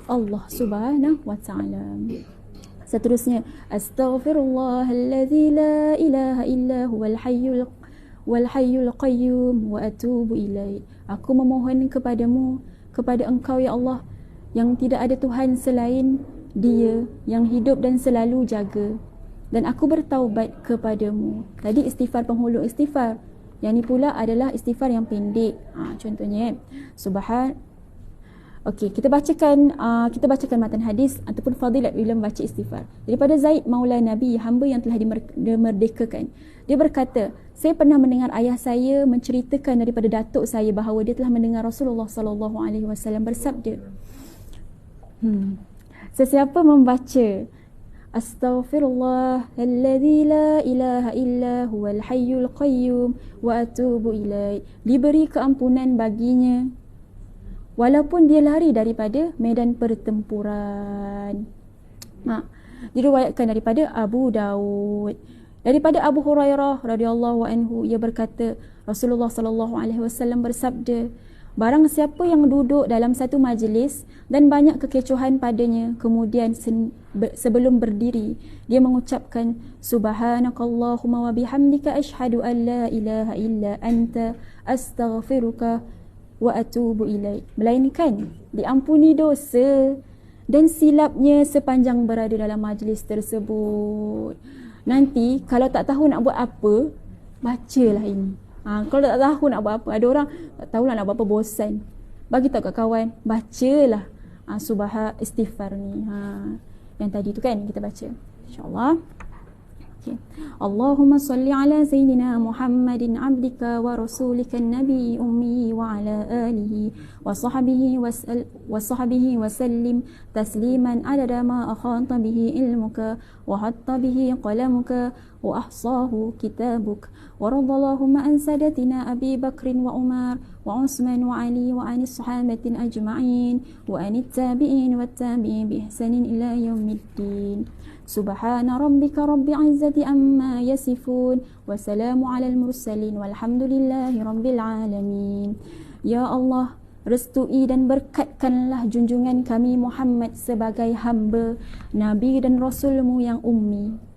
Allah Subhanahu wa ta'ala. Seterusnya, astaghfirullahalladzi la ilaha illa huwal hayyul qayyum wa atubu ilaih. Aku memohon kepadamu, kepada Engkau ya Allah, yang tidak ada Tuhan selain Dia, yang hidup dan selalu jaga, dan aku bertaubat kepadamu. Tadi istighfar penghulu istighfar. Yang ni pula adalah istighfar yang pendek. Contohnya Okey, kita bacakan matan hadis ataupun fadilat bila membaca istighfar. Daripada Zaid maula Nabi, hamba yang telah dimerdekakan. Dia berkata, saya pernah mendengar ayah saya menceritakan daripada datuk saya bahawa dia telah mendengar Rasulullah sallallahu alaihi wasallam bersabda, sesiapa membaca Astaghfirullahalladzi la ilaha illa huwal hayyul qayyum wa atubu ilaih, diberi keampunan baginya walaupun dia lari daripada medan pertempuran. Diriwayatkan daripada Abu Daud. Daripada Abu Hurairah radhiyallahu anhu, ia berkata, Rasulullah sallallahu alaihi wasallam bersabda, barang siapa yang duduk dalam satu majlis dan banyak kekecohan padanya, kemudian sebelum berdiri dia mengucapkan subhanakallahumma wa bihamdika asyhadu an la ilaha illa anta astaghfiruka wa atubu ilaik, melainkan diampuni dosa dan silapnya sepanjang berada dalam majlis tersebut. Nanti kalau tak tahu nak buat apa, bacalah ini. Kalau tak tahu nak buat apa, ada orang tak tahu nak buat apa, bosan, bagi tahu kat kawan, bacalah subhan istighfar ni. Yang tadi tu kan kita baca, insya-Allah. Allahumma salli ala sayyidina Muhammadin abdika wa rasulika nabi ummi wa ala alihi wa sahbihi wa sallim tasliman adada ma akhanta bihi ilmuka wa hatta bihi qalamuka وأحصاه كتابك. وارض اللهم عن سادتنا أبي بكر وعمر وعثمان وعلي وعن الصحابة أجمعين وعن التابعين والتابعين بإحسان إلى يوم الدين. سبحان ربك رب العزة عما يصفون وسلام على المرسلين والحمد لله رب العالمين. Ya Allah, restui dan berkatkanlah junjungan kami Muhammad sebagai hamba, Nabi dan Rasulmu yang ummi.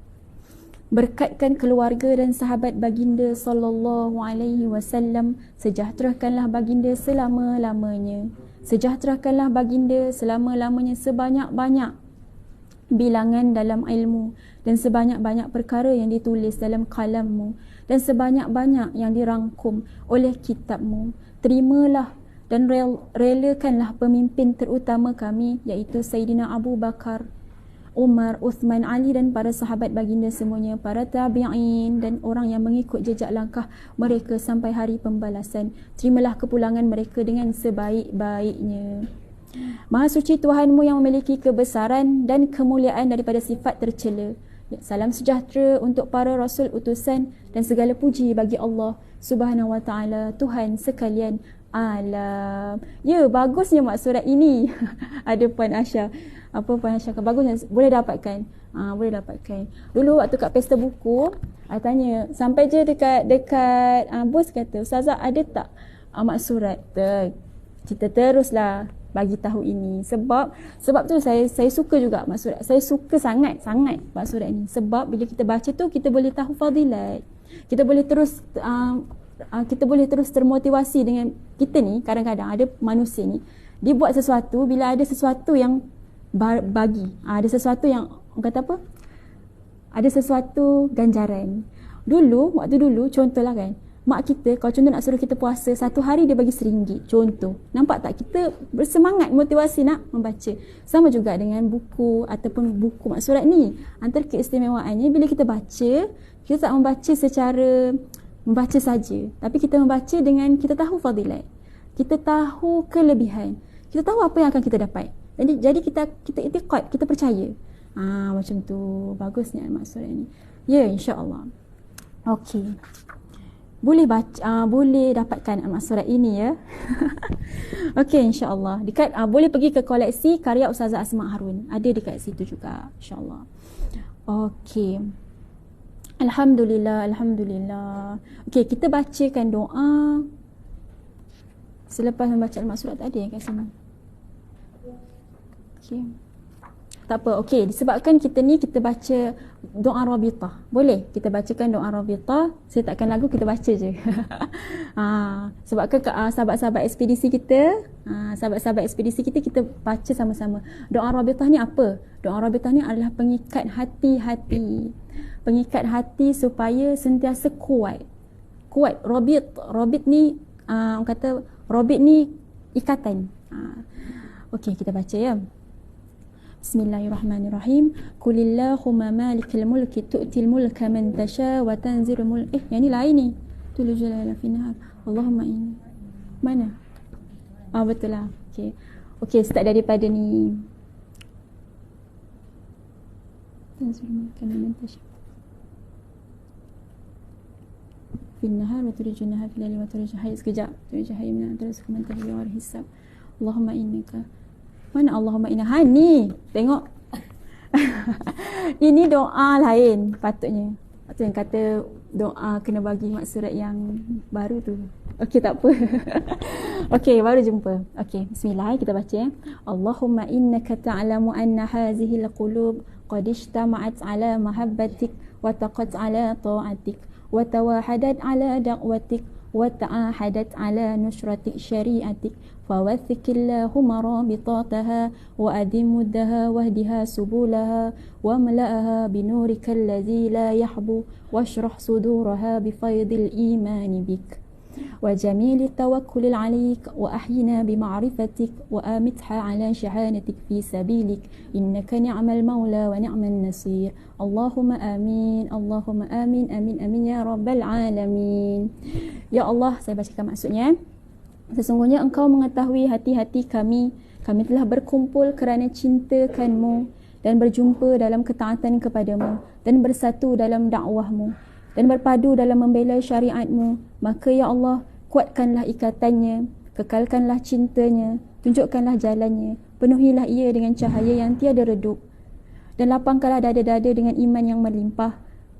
Berkatkan keluarga dan sahabat baginda sallallahu alaihi wasallam. Sejahterakanlah baginda selama-lamanya. Sejahterakanlah baginda selama-lamanya sebanyak-banyak bilangan dalam ilmu dan sebanyak-banyak perkara yang ditulis dalam kalammu dan sebanyak-banyak yang dirangkum oleh kitabmu. Terimalah dan relakanlah pemimpin terutama kami, iaitu Sayyidina Abu Bakar, Umar, Uthman, Ali dan para sahabat baginda semuanya, para tabi'in dan orang yang mengikut jejak langkah mereka sampai hari pembalasan. Terimalah kepulangan mereka dengan sebaik-baiknya. Maha suci Tuhanmu yang memiliki kebesaran dan kemuliaan daripada sifat tercela. Salam sejahtera untuk para rasul utusan dan segala puji bagi Allah Subhanahu wa taala, Tuhan sekalian alam. Ya, bagusnya mak surat ini. Ada Puan Asya. Apa Puan Asya? Bagusnya, boleh dapatkan. Boleh dapatkan. Dulu waktu kat pesta buku, tanya sampai je dekat bos kata, "Ustazah ada tak mak surat?" Kita teruslah bagi tahu ini sebab tu saya suka juga mak surat. Saya suka sangat mak surat ni sebab bila kita baca tu kita boleh tahu fadilat. Kita boleh terus termotivasi dengan kita ni. Kadang-kadang ada manusia ni dia buat sesuatu bila ada sesuatu yang bagi, ada sesuatu yang kata apa? Ada sesuatu ganjaran. Waktu dulu contohlah kan, mak kita kalau contoh nak suruh kita puasa, satu hari dia bagi RM1. Contoh. Nampak tak? Kita bersemangat, motivasi nak membaca. Sama juga dengan buku ataupun buku mak surat ni. Antara keistimewaannya bila kita baca, kita tak membaca secara membaca saja, tapi kita membaca dengan kita tahu fadilat. Kita tahu kelebihan. Kita tahu apa yang akan kita dapat. Jadi kita i'tiqad, kita percaya. Macam tu. Bagusnya mak surat ni. Ya, insya-Allah. Okey. Boleh baca, boleh dapatkan mak surat ini ya. Okey, insya-Allah. Dekat boleh pergi ke koleksi karya Ustazah Asma Harun. Ada dekat situ juga, insya-Allah. Okey. Alhamdulillah. Okey, kita bacakan doa selepas membaca mak surat tadi yang kat sini. Okey. Tak apa. Okey, disebabkan kita baca doa Rabitah. Boleh kita bacakan doa Rabitah. Saya takkan lagu, kita baca je. Sebabkan sahabat-sahabat ekspedisi kita, kita baca sama-sama. Doa Rabitah ni apa? Doa Rabitah ni adalah pengikat hati-hati. Pengikat hati supaya sentiasa kuat. Rabit ni orang kata rabit ni ikatan. Okey, kita baca ya. Bismillahirrahmanirrahim. Qulillahumma malikal mulki tu'til mulka man tasha wa tanzilul mulk. Yang ni lain ni. Tulul jalala fi nahar. Allahumma inni. Mana? Betul lah. Okey, start daripada ni. Tanzilul mulka man tasha. Fi nahar wa turijun nahar fi laili wa turijun hayy. Sekejap. Turijun hayy min antara sekomentar di luar hisab. Allahumma innaka. Mana Allahumma inna ni? Tengok. Ini doa lain patutnya. Patut yang kata doa kena bagi mak surat yang baru tu. Okey, tak apa. Okey, baru jumpa. Okey, bismillah, kita baca. Allahumma innaka ta'lamu anna hazihi alqulub qad ijtama'at ala mahabbatik wa taqat ala ta'atik wa tawahadat ala da'watik wa ta'ahadat ala nusrati syari'atik. فوثق اللهم رابطاتها وأدم مدها واهدها سبلها واملأها بنورك الذي لا يحبو واشرح صدورها بفيض الإيمان بك وجميل التوكل عليك وأحينا بمعرفتك وآمتها على شهادتك في سبيلك إنك نعم المولى ونعم النصير اللهم آمين اللهم آمين آمين آمين يا رب العالمين. Ya Allah, saya bacakan maksudnya. Sesungguhnya engkau mengetahui hati-hati kami. Kami telah berkumpul kerana cintakan-Mu. dan berjumpa dalam ketaatan kepadamu dan bersatu dalam dakwahmu dan berpadu dalam membela syariatmu, maka ya Allah, kuatkanlah ikatannya, kekalkanlah cintanya, tunjukkanlah jalannya, penuhilah ia dengan cahaya yang tiada redup, dan lapangkanlah dada-dada dengan iman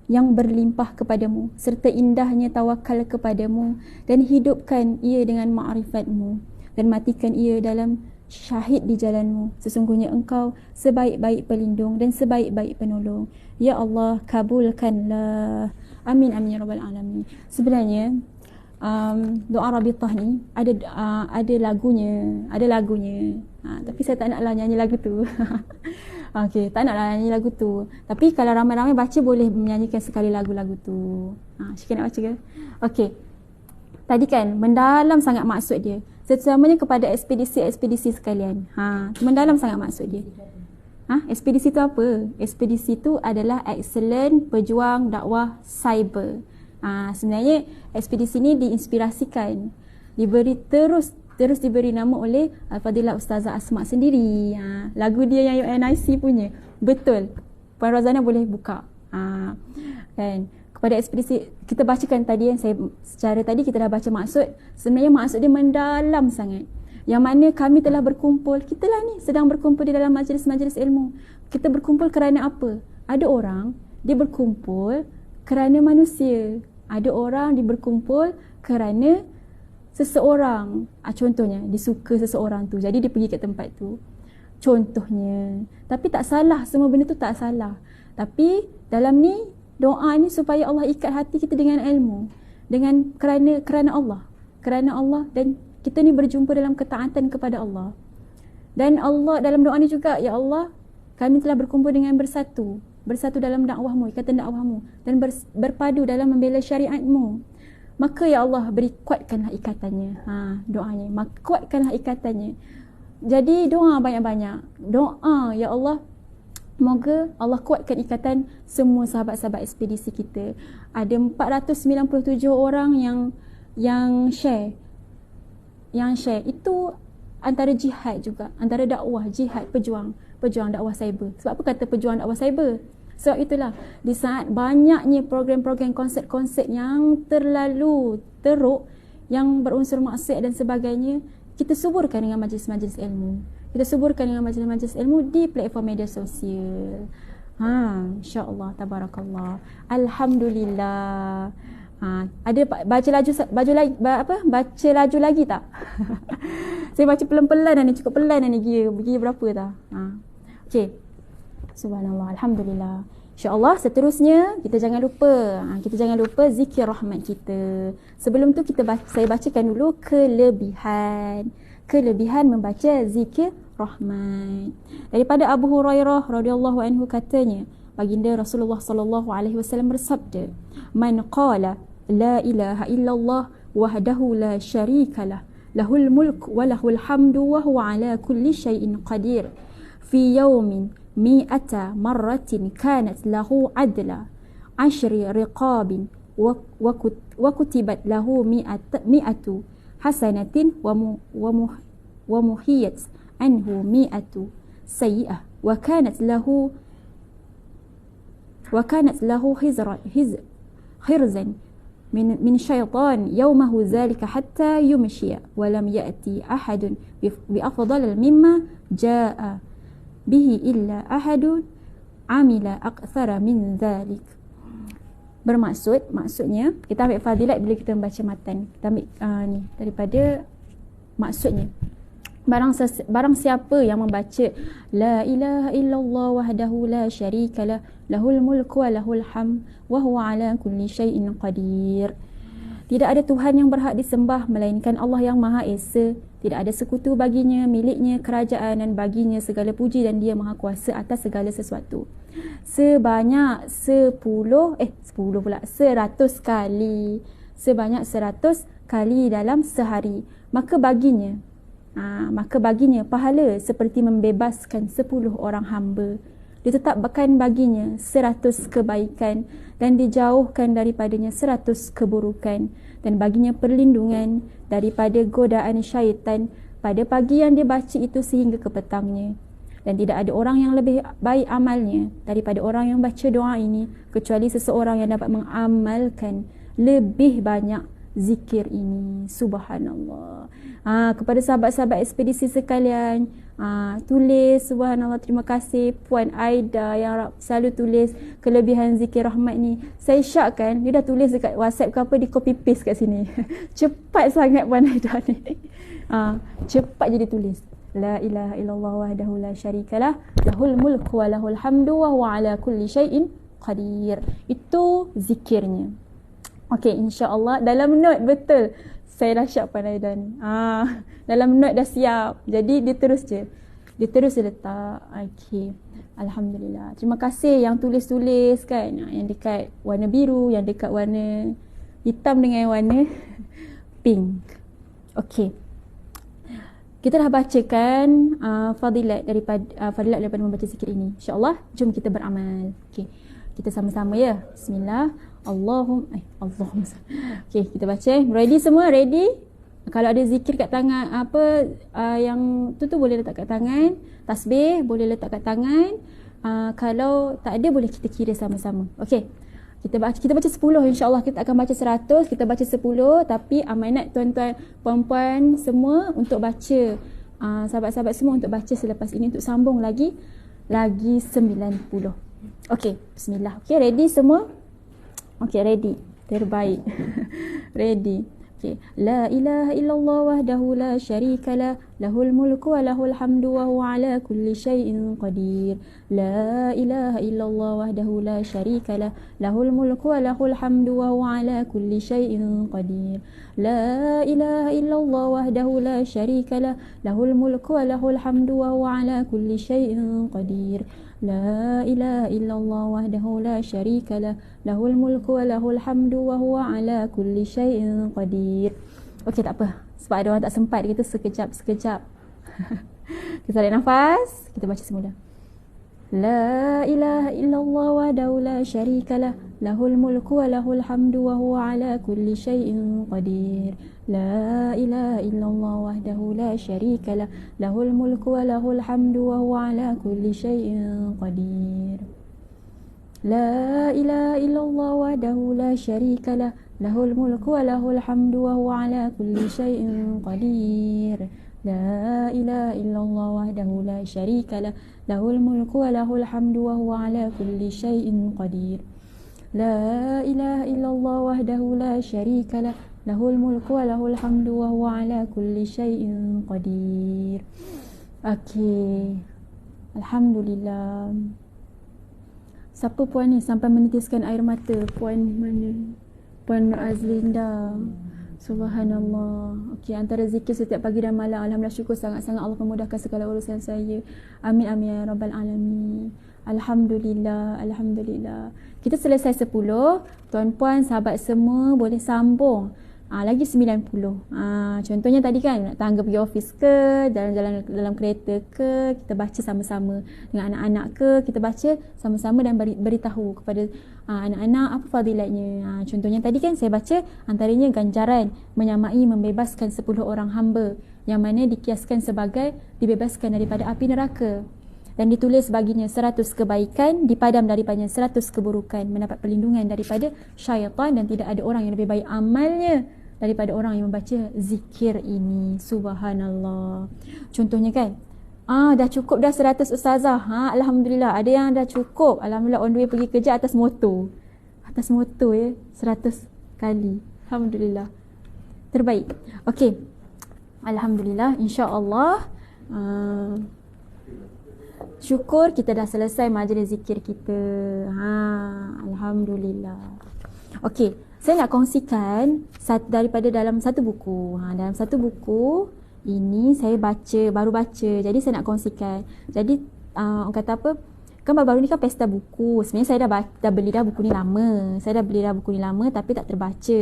yang berlimpah kepadamu, serta indahnya tawakal kepadamu, dan hidupkan ia dengan ma'rifatmu, dan matikan ia dalam syahid di jalanmu. Sesungguhnya engkau sebaik-baik pelindung dan sebaik-baik penolong. Ya Allah, kabulkanlah. Amin amin ya rabbal alamin. Sebenarnya doa Rabitah ni ada lagunya, tapi saya tak naklah nyanyi lagu tu. Okey, tak naklah nyanyi lagu tu. Tapi kalau ramai-ramai baca boleh menyanyikan sekali lagu-lagu tu. Syekh nak baca ke? Okey. Tadi kan mendalam sangat maksud dia. Seterusnya kepada ekspedisi sekalian. Mendalam sangat maksud dia. Ekspedisi tu apa? Ekspedisi tu adalah Excellent Pejuang Dakwah Cyber. Sebenarnya ekspedisi ni diinspirasikan, terus diberi nama oleh Al-Fadilah Ustazah Asma sendiri. Lagu dia yang UNIC punya. Betul. Puan Rozana boleh buka. Kan? Kepada ekspedisi, kita bacakan tadi secara tadi kita dah baca maksud. Sebenarnya maksud dia mendalam sangat. Yang mana kami telah berkumpul, kita lah ni sedang berkumpul di dalam majlis-majlis ilmu. Kita berkumpul kerana apa? Ada orang dia berkumpul kerana manusia. Ada orang dia berkumpul kerana seseorang. Contohnya, dia suka seseorang tu, jadi dia pergi ke tempat tu. Contohnya. Tapi tak salah, semua benda tu tak salah. Tapi dalam ni, doa ni supaya Allah ikat hati kita dengan ilmu, kerana Allah, dan kita ni berjumpa dalam ketaatan kepada Allah. Dan Allah dalam doa ni juga, ya Allah, kami telah berkumpul dengan bersatu dalam dakwahmu, ikatan dakwahmu, dan berpadu dalam membela syariatmu. Maka ya Allah, kuatkanlah ikatannya. Doanya, kuatkanlah ikatannya. Jadi doa banyak-banyak. Doa ya Allah, semoga Allah kuatkan ikatan semua sahabat-sahabat ekspedisi kita. Ada 497 orang yang share. Itu antara jihad juga, antara dakwah, jihad, pejuang dakwah cyber. Sebab apa kata pejuang dakwah cyber? Sebab itulah, di saat banyaknya program-program, konsep-konsep yang terlalu teruk, yang berunsur maksiat dan sebagainya, kita suburkan dengan majlis-majlis ilmu. Kita suburkan dengan majlis-majlis ilmu di platform media sosial. InsyaAllah, tabarakallah. Alhamdulillah. Ada baca laju lagi tak? Saya baca pelan-pelan ni, cukup pelan ni, gila berapa dah. Okey. Subhanallah, alhamdulillah. InsyaAllah seterusnya kita jangan lupa zikir rahmat kita. Sebelum tu saya bacakan dulu kelebihan membaca zikir rahmat. Daripada Abu Hurairah radhiyallahu anhu katanya, baginda Rasulullah sallallahu alaihi wasallam bersabda, "Man qala la ilaha illallah wahdahu la syarikalah, lahul mulk wa lahul hamdu wa huwa ala kulli syai'in qadir, fi yawmin mi'ata marratin kanat lahu adla ashri riqabin wa kutibat lahu mi'atu hasanatin wa muhiyat anhu mi'atu sayyi'ah wa kanat lahu khirzan min syaitan yawmahu zalika hatta yumshiya wa lam ya'ti ahadun bi afdal mimma jaa'a bihi illa ahadun amila akthara min dhalik." Maksudnya kita ambil fadilat bila kita membaca matan. Kita ambil ni daripada maksudnya. Barang siapa yang membaca la ilaha illallah wahdahu la syarikalah, lahul mulku wa lahul hamd wa huwa ala kulli syai'in qadir. Tidak ada Tuhan yang berhak disembah melainkan Allah yang Maha Esa. Tidak ada sekutu baginya, miliknya kerajaan, dan baginya segala puji, dan dia Maha Kuasa atas segala sesuatu. Sebanyak 100 kali. Sebanyak 100 kali dalam sehari. Maka baginya pahala seperti membebaskan 10 orang hamba. Ditetapkan baginya 100 kebaikan dan dijauhkan daripadanya 100 keburukan, dan baginya perlindungan daripada godaan syaitan pada pagi yang dia baca itu sehingga ke petangnya. dan tidak ada orang yang lebih baik amalnya daripada orang yang baca doa ini, kecuali seseorang yang dapat mengamalkan lebih banyak zikir ini. Subhanallah. Kepada sahabat-sahabat ekspedisi sekalian, tulis subhanallah. Terima kasih Puan Aida yang selalu tulis kelebihan zikir rahmat ni. Saya syak kan, dia dah tulis dekat WhatsApp ke apa, di copy paste kat sini. Cepat sangat Puan Aida ni. Cepat je dia tulis. La ilaha illallah wahdahu la syarikalah, lahul mulku wa lahul hamdu wa huwa ala kulli syai'in qadir. Itu zikirnya. Okey, insya-Allah dalam note betul. Saya dah syak Puan Aida ni. Dalam note dah siap. Jadi dia terus je. Dia terus je letak. Okey. Alhamdulillah. Terima kasih yang tulis-tulis kan. Yang dekat warna biru, yang dekat warna hitam dengan warna pink. Okey. Kita dah bacakan fadilat daripada membaca zikir ini. InsyaAllah, jom kita beramal. Okey. Kita sama-sama ya. Bismillah. Allahumma. Okey, kita baca. Ready semua? Ready? Kalau ada zikir kat tangan, yang tu boleh letak kat tangan. Tasbih boleh letak kat tangan. Kalau tak ada, boleh kita kira sama-sama. Okey. Kita baca 10, insya-Allah kita akan baca 100, kita baca 10, tapi amanat tuan-tuan, puan-puan semua untuk baca. Sahabat-sahabat semua untuk baca selepas ini untuk sambung lagi 90. Okey, bismillah. Okey, ready semua? Okey, ready. Terbaik. Ready. Okay. La ilaha illallah wahdahu la syarikalah, lahul mulku wa lahul hamdu wa huwa ala kulli syai'in qadir. La ilaha illallah wahdahu la syarikalah, lahul mulku wa lahul hamdu wa huwa ala kulli syai'in qadir. La ilaha illallah wahdahu la syarikalah, lahul mulku wa lahul hamdu wa huwa ala kulli syai'in qadir. La ilaha illallah wahdahu la syarikalah, lahul mulku wa lahul hamdu wa huwa ala kulli syai'in qadir. Okey, tak apa. Sebab ada orang tak sempat, kita sekejap. Kita tarik nafas, kita baca semula. La ilaha illallah wahdahu la syarikalah, lahul mulku wa lahul hamdu wa huwa ala kulli syai'in qadir. La ilaha illallah wahdahu la syarikalah, lahul mulku wa lahul hamdu wa huwa ala kulli syai'in qadir. La ilaha illallah wahdahu la syarikalah, lahul mulku wa lahul hamdu wa huwa ala kulli syai'in qadir. La ilaha illallah wahdahu la syarikalah, lahul mulku wa lahul hamdu wa huwa ala kulli syai'in qadir. La ilaha illallah wahdahu la syarikalah, lahul mulku wa lahul hamdu wa huwa ala kulli syai'in qadir. Okey. Alhamdulillah. Siapa puan ni sampai menitiskan air mata? Puan mana? Puan Nur Azlinda. Subhanallah. Okey, antara zikir setiap pagi dan malam. Alhamdulillah, syukur sangat-sangat Allah memudahkan segala urusan saya. Amin amin ya rabbal alamin. Alhamdulillah, alhamdulillah. Kita selesai 10. Tuan-puan, sahabat semua boleh sambung. Lagi 90. Contohnya tadi kan, nak tangga pergi office ke, jalan-jalan dalam kereta ke, kita baca sama-sama. Dengan anak-anak ke, kita baca sama-sama dan beritahu kepada anak-anak apa fadilatnya. Contohnya tadi kan saya baca, antaranya ganjaran menyamai membebaskan 10 orang hamba, yang mana dikiaskan sebagai dibebaskan daripada api neraka. Dan ditulis baginya 100 kebaikan, dipadam daripadanya 100 keburukan, mendapat perlindungan daripada syaitan, dan tidak ada orang yang lebih baik amalnya daripada orang yang membaca zikir ini. Subhanallah. Contohnya kan, dah cukup dah 100 ustazah. Alhamdulillah, ada yang dah cukup. Alhamdulillah, on the way pergi kerja atas motor. Atas motor ya, 100 kali. Alhamdulillah. Terbaik. Okey. Alhamdulillah, insya-Allah. Syukur kita dah selesai majlis zikir kita. Alhamdulillah. Okey, saya nak kongsikan daripada dalam satu buku. Dalam satu buku ini saya baru baca. Jadi saya nak kongsikan. Jadi orang kata apa? Kan baru-baru ni kan pesta buku. Sebenarnya saya dah beli dah buku ni lama. Saya dah beli dah buku ni lama tapi tak terbaca.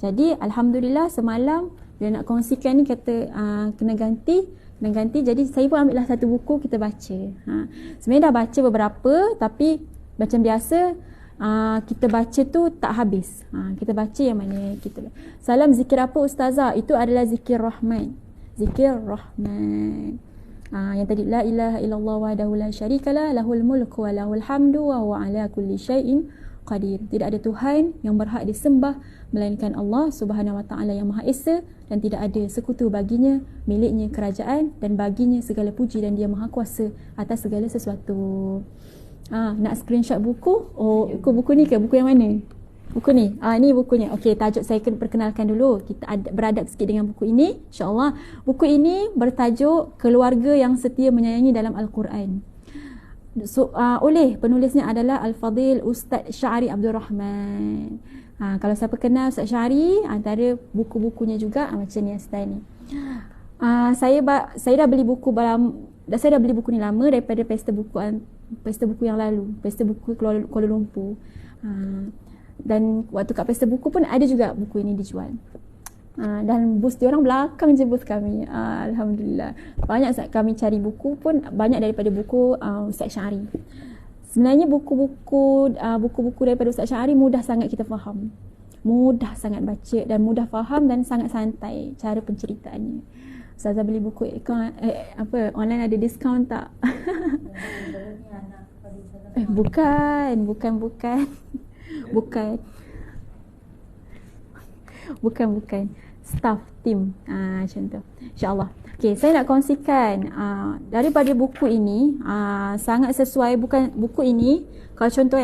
Jadi alhamdulillah semalam bila nak kongsikan ni kata kena ganti. Jadi saya pun ambil lah satu buku kita baca. Sebenarnya dah baca beberapa tapi macam biasa kita baca tu tak habis. Kita baca yang mana kita. Salam zikir apa ustazah? Itu adalah zikir Rahman. Zikir Rahman. Yang tadi la ilaha illallah wahdahu la syarikalah lahul mulku wa lahul hamdu wa huwa ala kulli syai'in qadir. Tidak ada Tuhan yang berhak disembah melainkan Allah Subhanahu wa taala yang Maha Esa, dan tidak ada sekutu baginya, miliknya kerajaan dan baginya segala puji, dan dia Maha Kuasa atas segala sesuatu. Nak screenshot buku? Oh, buku ni ke? Buku yang mana? Buku ni. Ni bukunya. Okey, tajuk saya perkenalkan dulu. Kita beradab sikit dengan buku ini, insya-Allah. Buku ini bertajuk Keluarga yang Setia Menyayangi dalam Al-Quran. Oleh penulisnya adalah Al-Fadil Ustaz Syahri Abdul Rahman. Kalau siapa kenal Ustaz Syahri, antara buku-bukunya juga macam ni style ni. Saya dah beli buku saya dah beli buku ni lama daripada pesta buku yang lalu, pesta buku Kuala Lumpur. Dan waktu kat pesta buku pun ada juga buku ini dijual. Dan booth diorang belakang je booth kami. Alhamdulillah. Banyak saat kami cari buku pun banyak daripada buku Ustaz Syahri. Sebenarnya buku-buku daripada Ustaz Syahri mudah sangat kita faham. Mudah sangat baca dan mudah faham dan sangat santai cara penceritaannya. Ustazah beli buku online ada diskaun tak? Bukan. Staff team macam tu, insyaAllah. Okay, saya nak kongsikan daripada buku ini, sangat sesuai. Buku ini kalau contoh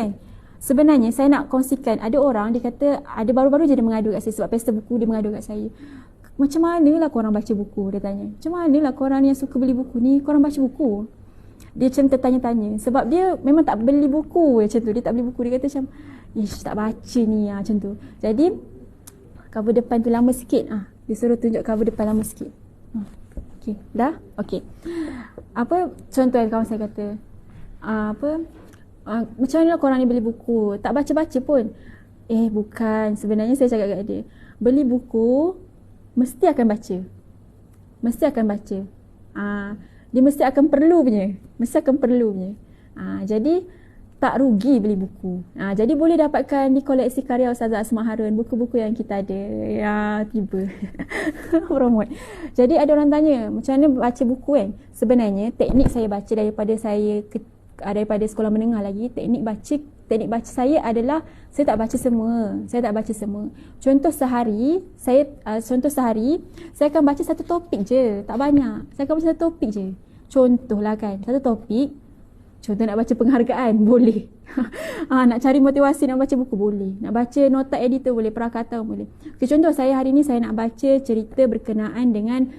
sebenarnya saya nak kongsikan, ada orang dia kata, ada baru-baru je dia mengadu kat saya sebab pesta buku, dia mengadu kat saya, macam mana lah korang baca buku, dia tanya, macam mana lah korang yang suka beli buku ni, korang baca buku. Dia macam tertanya-tanya sebab dia memang tak beli buku macam tu, dia tak beli buku, dia kata macam tak baca ni macam tu. Jadi cover depan tu lama sikit, dia suruh tunjuk cover depan lama sikit. Okey, dah? Okey. Contoh kawan saya kata, macam mana korang ni beli buku, tak baca-baca pun. Bukan, sebenarnya saya cakap kat dia, beli buku mesti akan baca. Dia mesti akan perlu punya. Jadi tak rugi beli buku. Jadi boleh dapatkan di koleksi karya Ustazah Asma Harun, buku-buku yang kita ada. Ya, tiba. Promote. Jadi ada orang tanya, macam mana baca buku kan? Sebenarnya teknik saya baca daripada sekolah menengah lagi, teknik baca saya adalah saya tak baca semua. Contoh sehari saya akan baca satu topik je, tak banyak. Saya akan baca satu topik je. Contohlah kan, satu topik. Contoh nak baca penghargaan, boleh. Nak cari motivasi nak baca buku, boleh. Nak baca nota editor, boleh. Prakata, boleh. Okay, contoh saya hari ni saya nak baca cerita berkenaan dengan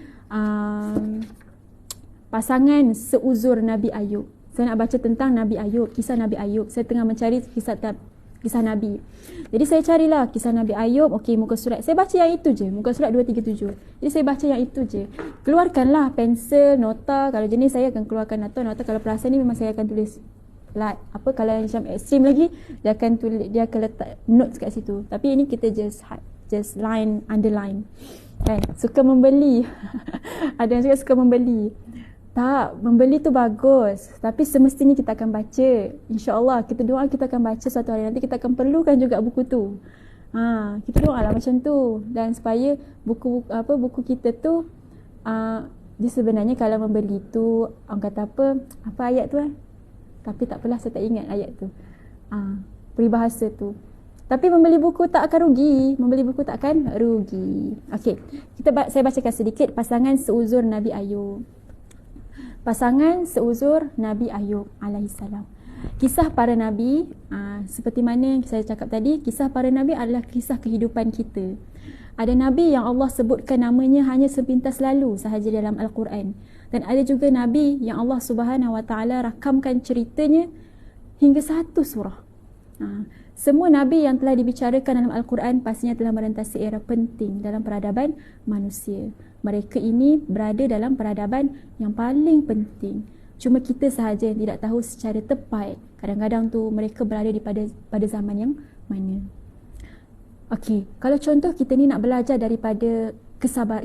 pasangan seuzur Nabi Ayub. Saya nak baca tentang Nabi Ayub, kisah Nabi Ayub. Saya tengah mencari kisah Nabi. Jadi saya carilah kisah Nabi Ayub. Okey, muka surat. Saya baca yang itu je. Muka surat 237. Jadi saya baca yang itu je. Keluarkanlah pensel, nota. Kalau jenis saya akan keluarkan nota. Kalau perasaan ni memang saya akan tulis kalau yang macam ekstrim lagi, dia akan letak notes kat situ. Tapi ini kita just line, underline. Kan? Suka membeli. Ada yang suka membeli. Tak, membeli tu bagus, tapi semestinya kita akan baca. InsyaAllah kita doa kita akan baca suatu hari nanti, kita akan perlukan juga buku tu. Kita doa lah macam tu. Dan supaya buku kita tu dia sebenarnya kalau membeli tu, orang kata apa ayat tu tapi tak apalah, saya tak ingat ayat tu, peribahasa tu. Tapi membeli buku tak akan rugi. Okey, saya bacakan sedikit pasangan seuzur Nabi Ayub. Pasangan seuzur Nabi Ayub alaihissalam. Kisah para nabi, seperti mana yang saya cakap tadi, kisah para nabi adalah kisah kehidupan kita. Ada nabi yang Allah sebutkan namanya hanya sepintas lalu sahaja dalam Al-Quran, dan ada juga nabi yang Allah Subhanahu wa taala rakamkan ceritanya hingga satu surah. Semua nabi yang telah dibicarakan dalam Al-Quran pastinya telah merentasi era penting dalam peradaban manusia. Mereka ini berada dalam peradaban yang paling penting. Cuma kita sahaja yang tidak tahu secara tepat kadang-kadang tu mereka berada pada zaman yang mana. Okey, kalau contoh kita ni nak belajar daripada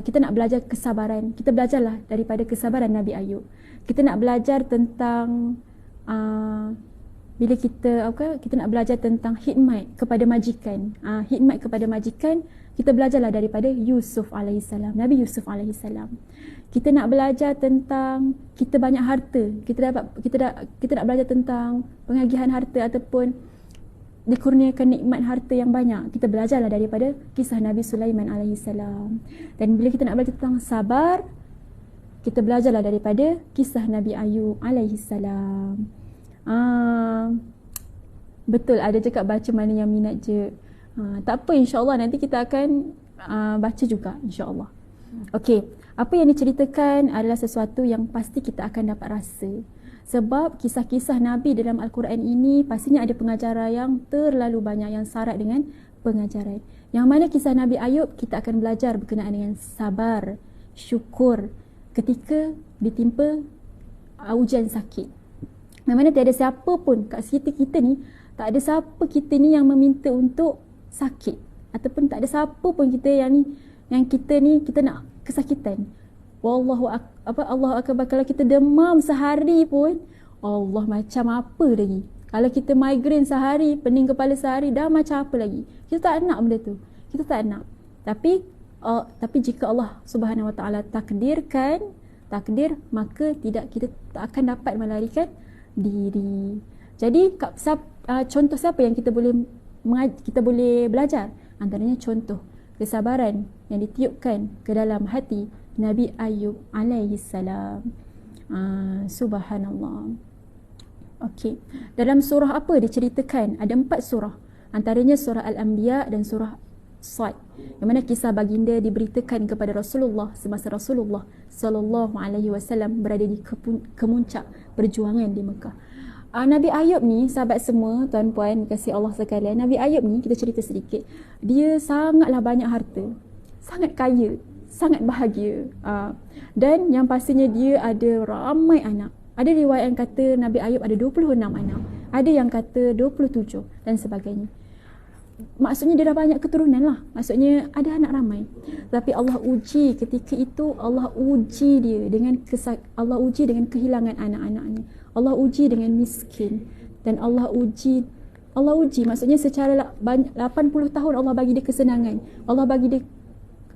kita nak belajar kesabaran, kita belajarlah daripada kesabaran Nabi Ayub. Kita nak belajar tentang bila kita nak belajar tentang hikmat kepada majikan. Hikmat kepada majikan kita belajarlah daripada Yusuf alaihissalam, Nabi Yusuf alaihissalam. Kita nak belajar tentang kita banyak harta, kita nak belajar tentang pengagihan harta ataupun dikurniakan nikmat harta yang banyak. Kita belajarlah daripada kisah Nabi Sulaiman alaihissalam. Dan bila kita nak belajar tentang sabar, kita belajarlah daripada kisah Nabi Ayub alaihissalam. Betul, ada cakap baca mana yang minat je. Tak apa, insyaAllah nanti kita akan baca juga, insyaAllah. Okey, apa yang diceritakan adalah sesuatu yang pasti kita akan dapat rasa. Sebab kisah-kisah Nabi dalam Al-Quran ini pastinya ada pengajaran yang terlalu banyak, yang syarat dengan pengajaran. Yang mana kisah Nabi Ayub, kita akan belajar berkenaan dengan sabar, syukur ketika ditimpa ujian sakit. Yang mana tiada siapa pun kat sekitar kita ni, tak ada siapa kita ni yang meminta untuk sakit, ataupun tak ada siapa pun kita yang kita nak kesakitan. Wallahu Allah akbar, kalau kita demam sehari pun Allah macam apa lagi. Kalau kita migraine sehari, pening kepala sehari, dah macam apa lagi. Kita tak nak benda tu. Kita tak nak. Tapi jika Allah Subhanahu Wa Taala takdir, maka kita tak akan dapat melarikan diri. Jadi contoh siapa yang kita boleh belajar? Antaranya contoh kesabaran yang ditiupkan ke dalam hati Nabi Ayub alaihi salam. Subhanallah. Okey. Dalam surah apa diceritakan? Ada 4 surah. Antaranya surah Al-Anbiya dan surah Sad. Yang mana kisah baginda diberitakan kepada Rasulullah semasa Rasulullah sallallahu alaihi wasallam berada di kemuncak perjuangan di Mekah. Nabi Ayub ni, sahabat semua, tuan-puan kasih Allah sekalian, Nabi Ayub ni kita cerita sedikit. Dia sangatlah banyak harta, sangat kaya, sangat bahagia. Dan yang pastinya dia ada ramai anak. Ada riwayat yang kata Nabi Ayub ada 26 anak. Ada yang kata 27 dan sebagainya. Maksudnya dia dah banyak keturunan lah. Maksudnya ada anak ramai. Tapi Allah uji ketika itu, Allah uji dia dengan kehilangan anak-anaknya. Allah uji dengan miskin. Dan Allah uji maksudnya secara 80 tahun Allah bagi dia kesenangan. Allah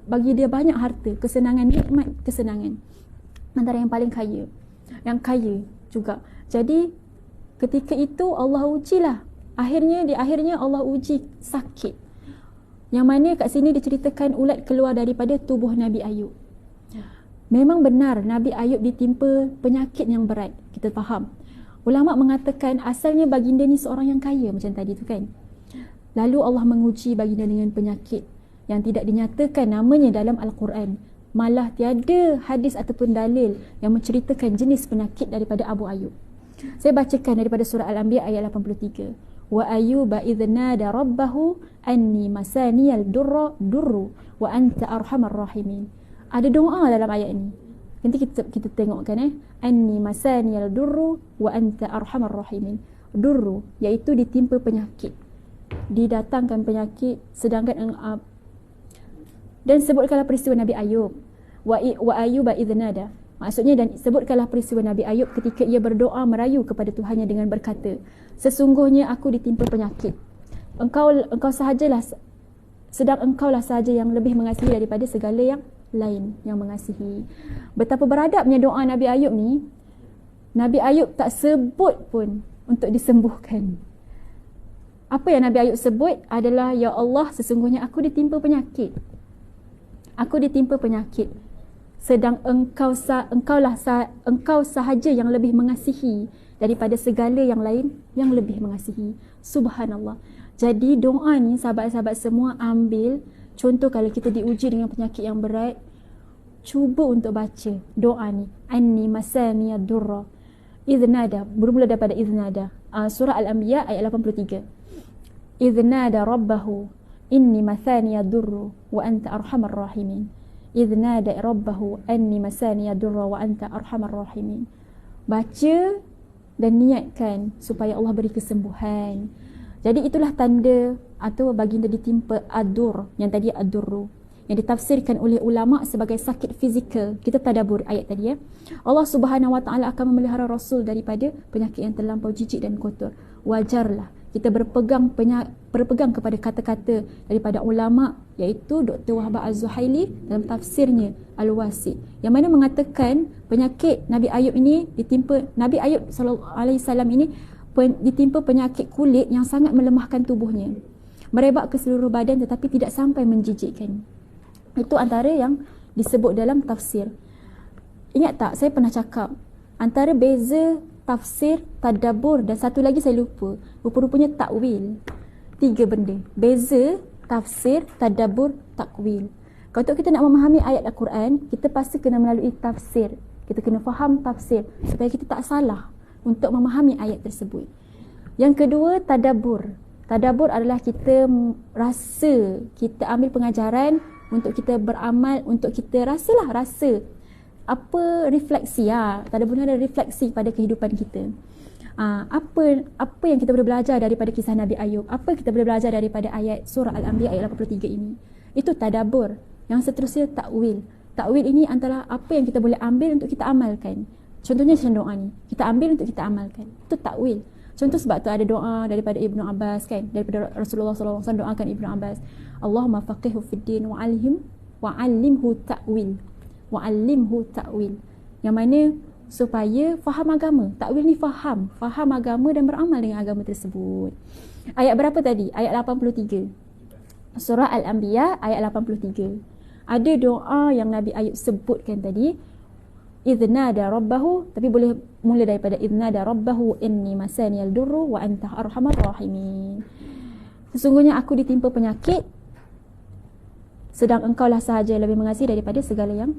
bagi dia banyak harta, kesenangan, nikmat kesenangan. Antara yang paling kaya, yang kaya juga. Jadi ketika itu Allah ujilah. Akhirnya Allah uji sakit. Yang mana kat sini diceritakan ulat keluar daripada tubuh Nabi Ayub. Memang benar Nabi Ayub ditimpa penyakit yang berat. Kita faham. Ulama mengatakan asalnya baginda ni seorang yang kaya macam tadi tu kan. Lalu Allah menguji baginda dengan penyakit yang tidak dinyatakan namanya dalam Al-Quran. Malah tiada hadis ataupun dalil yang menceritakan jenis penyakit daripada Abu Ayub. Saya bacakan daripada surah Al-Anbiya ayat 83. Wa ayyuba idh nada rabbahu anni masaniyal durru wa anta arhamar rahimin. Ada doa dalam ayat ini. Nanti kita tengok kan anni masaniyal durru wa anta arhamar rahimin. Durru iaitu ditimpa penyakit, didatangkan penyakit, sedangkan dan sebutkanlah peristiwa Nabi Ayub. Wa ayyuba idh nada. Maksudnya, dan sebutkanlah peristiwa Nabi Ayub ketika ia berdoa merayu kepada Tuhannya dengan berkata, sesungguhnya aku ditimpa penyakit. Engkau sahajalah, sedang engkaulah sahaja yang lebih mengasihi daripada segala yang lain yang mengasihi. Betapa beradabnya doa Nabi Ayub ni. Nabi Ayub tak sebut pun untuk disembuhkan. Apa yang Nabi Ayub sebut adalah, ya Allah, sesungguhnya aku ditimpa penyakit. Aku ditimpa penyakit. Sedang engkau sahaja yang lebih mengasihi daripada segala yang lain yang lebih mengasihi. Subhanallah. Jadi doa ni sahabat-sahabat semua ambil contoh kalau kita diuji dengan penyakit yang berat, cuba untuk baca doa ni. Anni masaniyad durra idhnada, bermula daripada idhnada. Surah Al-Anbiya ayat 83. Idhnada rabbahu inni masaniyad durru wa anta arhamar rahimin. Idhnada rabbahu anni masaniyad durra wa anta arhamar rahimin. Baca dan niatkan supaya Allah beri kesembuhan. Jadi itulah tanda atau baginda ditimpa ad-dur, yang tadi ad-durru, yang ditafsirkan oleh ulama sebagai sakit fizikal. Kita tadabbur ayat tadi ya. Allah Subhanahu Wa Taala akan memelihara Rasul daripada penyakit yang terlampau jijik dan kotor. Wajarlah kita berpegang kepada kata-kata daripada ulama, iaitu Dr. Wahbah Az-Zuhaili dalam tafsirnya Al-Wasit, yang mana mengatakan penyakit Nabi Ayub ini Nabi Ayub SAW ini ditimpa penyakit kulit yang sangat melemahkan tubuhnya, merebak ke seluruh badan tetapi tidak sampai menjijikkan. Itu antara yang disebut dalam tafsir. Ingat tak, saya pernah cakap antara beza tafsir, tadabbur dan satu lagi saya lupa, rupa-rupanya takwil. 3 benda. Beza tafsir, tadabbur, takwil. Kalau kita nak memahami ayat Al-Quran, kita pasti kena melalui tafsir. Kita kena faham tafsir supaya kita tak salah untuk memahami ayat tersebut. Yang kedua, tadabbur. Tadabbur adalah kita rasa, kita ambil pengajaran untuk kita beramal, untuk kita rasa apa refleksi. Tadabbur ada refleksi pada kehidupan kita. Apa yang kita boleh belajar daripada kisah Nabi Ayub, apa kita boleh belajar daripada ayat surah Al-Anbiya ayat 83 ini. Itu tadabbur. Yang seterusnya takwil. Takwil ini adalah apa yang kita boleh ambil untuk kita amalkan. Contohnya macam doa ni, kita ambil untuk kita amalkan. Itu takwil. Contoh sebab tu ada doa daripada Ibnu Abbas kan, daripada Rasulullah SAW doakan Ibnu Abbas, Allahumma faqihhu fid din wa'allimhu ta'wil. Wa'allimhu ta'wil. Yang mana supaya faham agama. Takwil ni faham agama dan beramal dengan agama tersebut. Ayat berapa tadi? Ayat 83. Surah Al-Anbiya ayat 83. Ada doa yang Nabi Ayub sebutkan tadi, idnada rabbahu, tapi boleh mula daripada idnada rabbahu inni masaniyal durru wa anta arhamar rahimin. Sesungguhnya aku ditimpa penyakit, sedang engkaulah sahaja lebih mengasihi daripada segala yang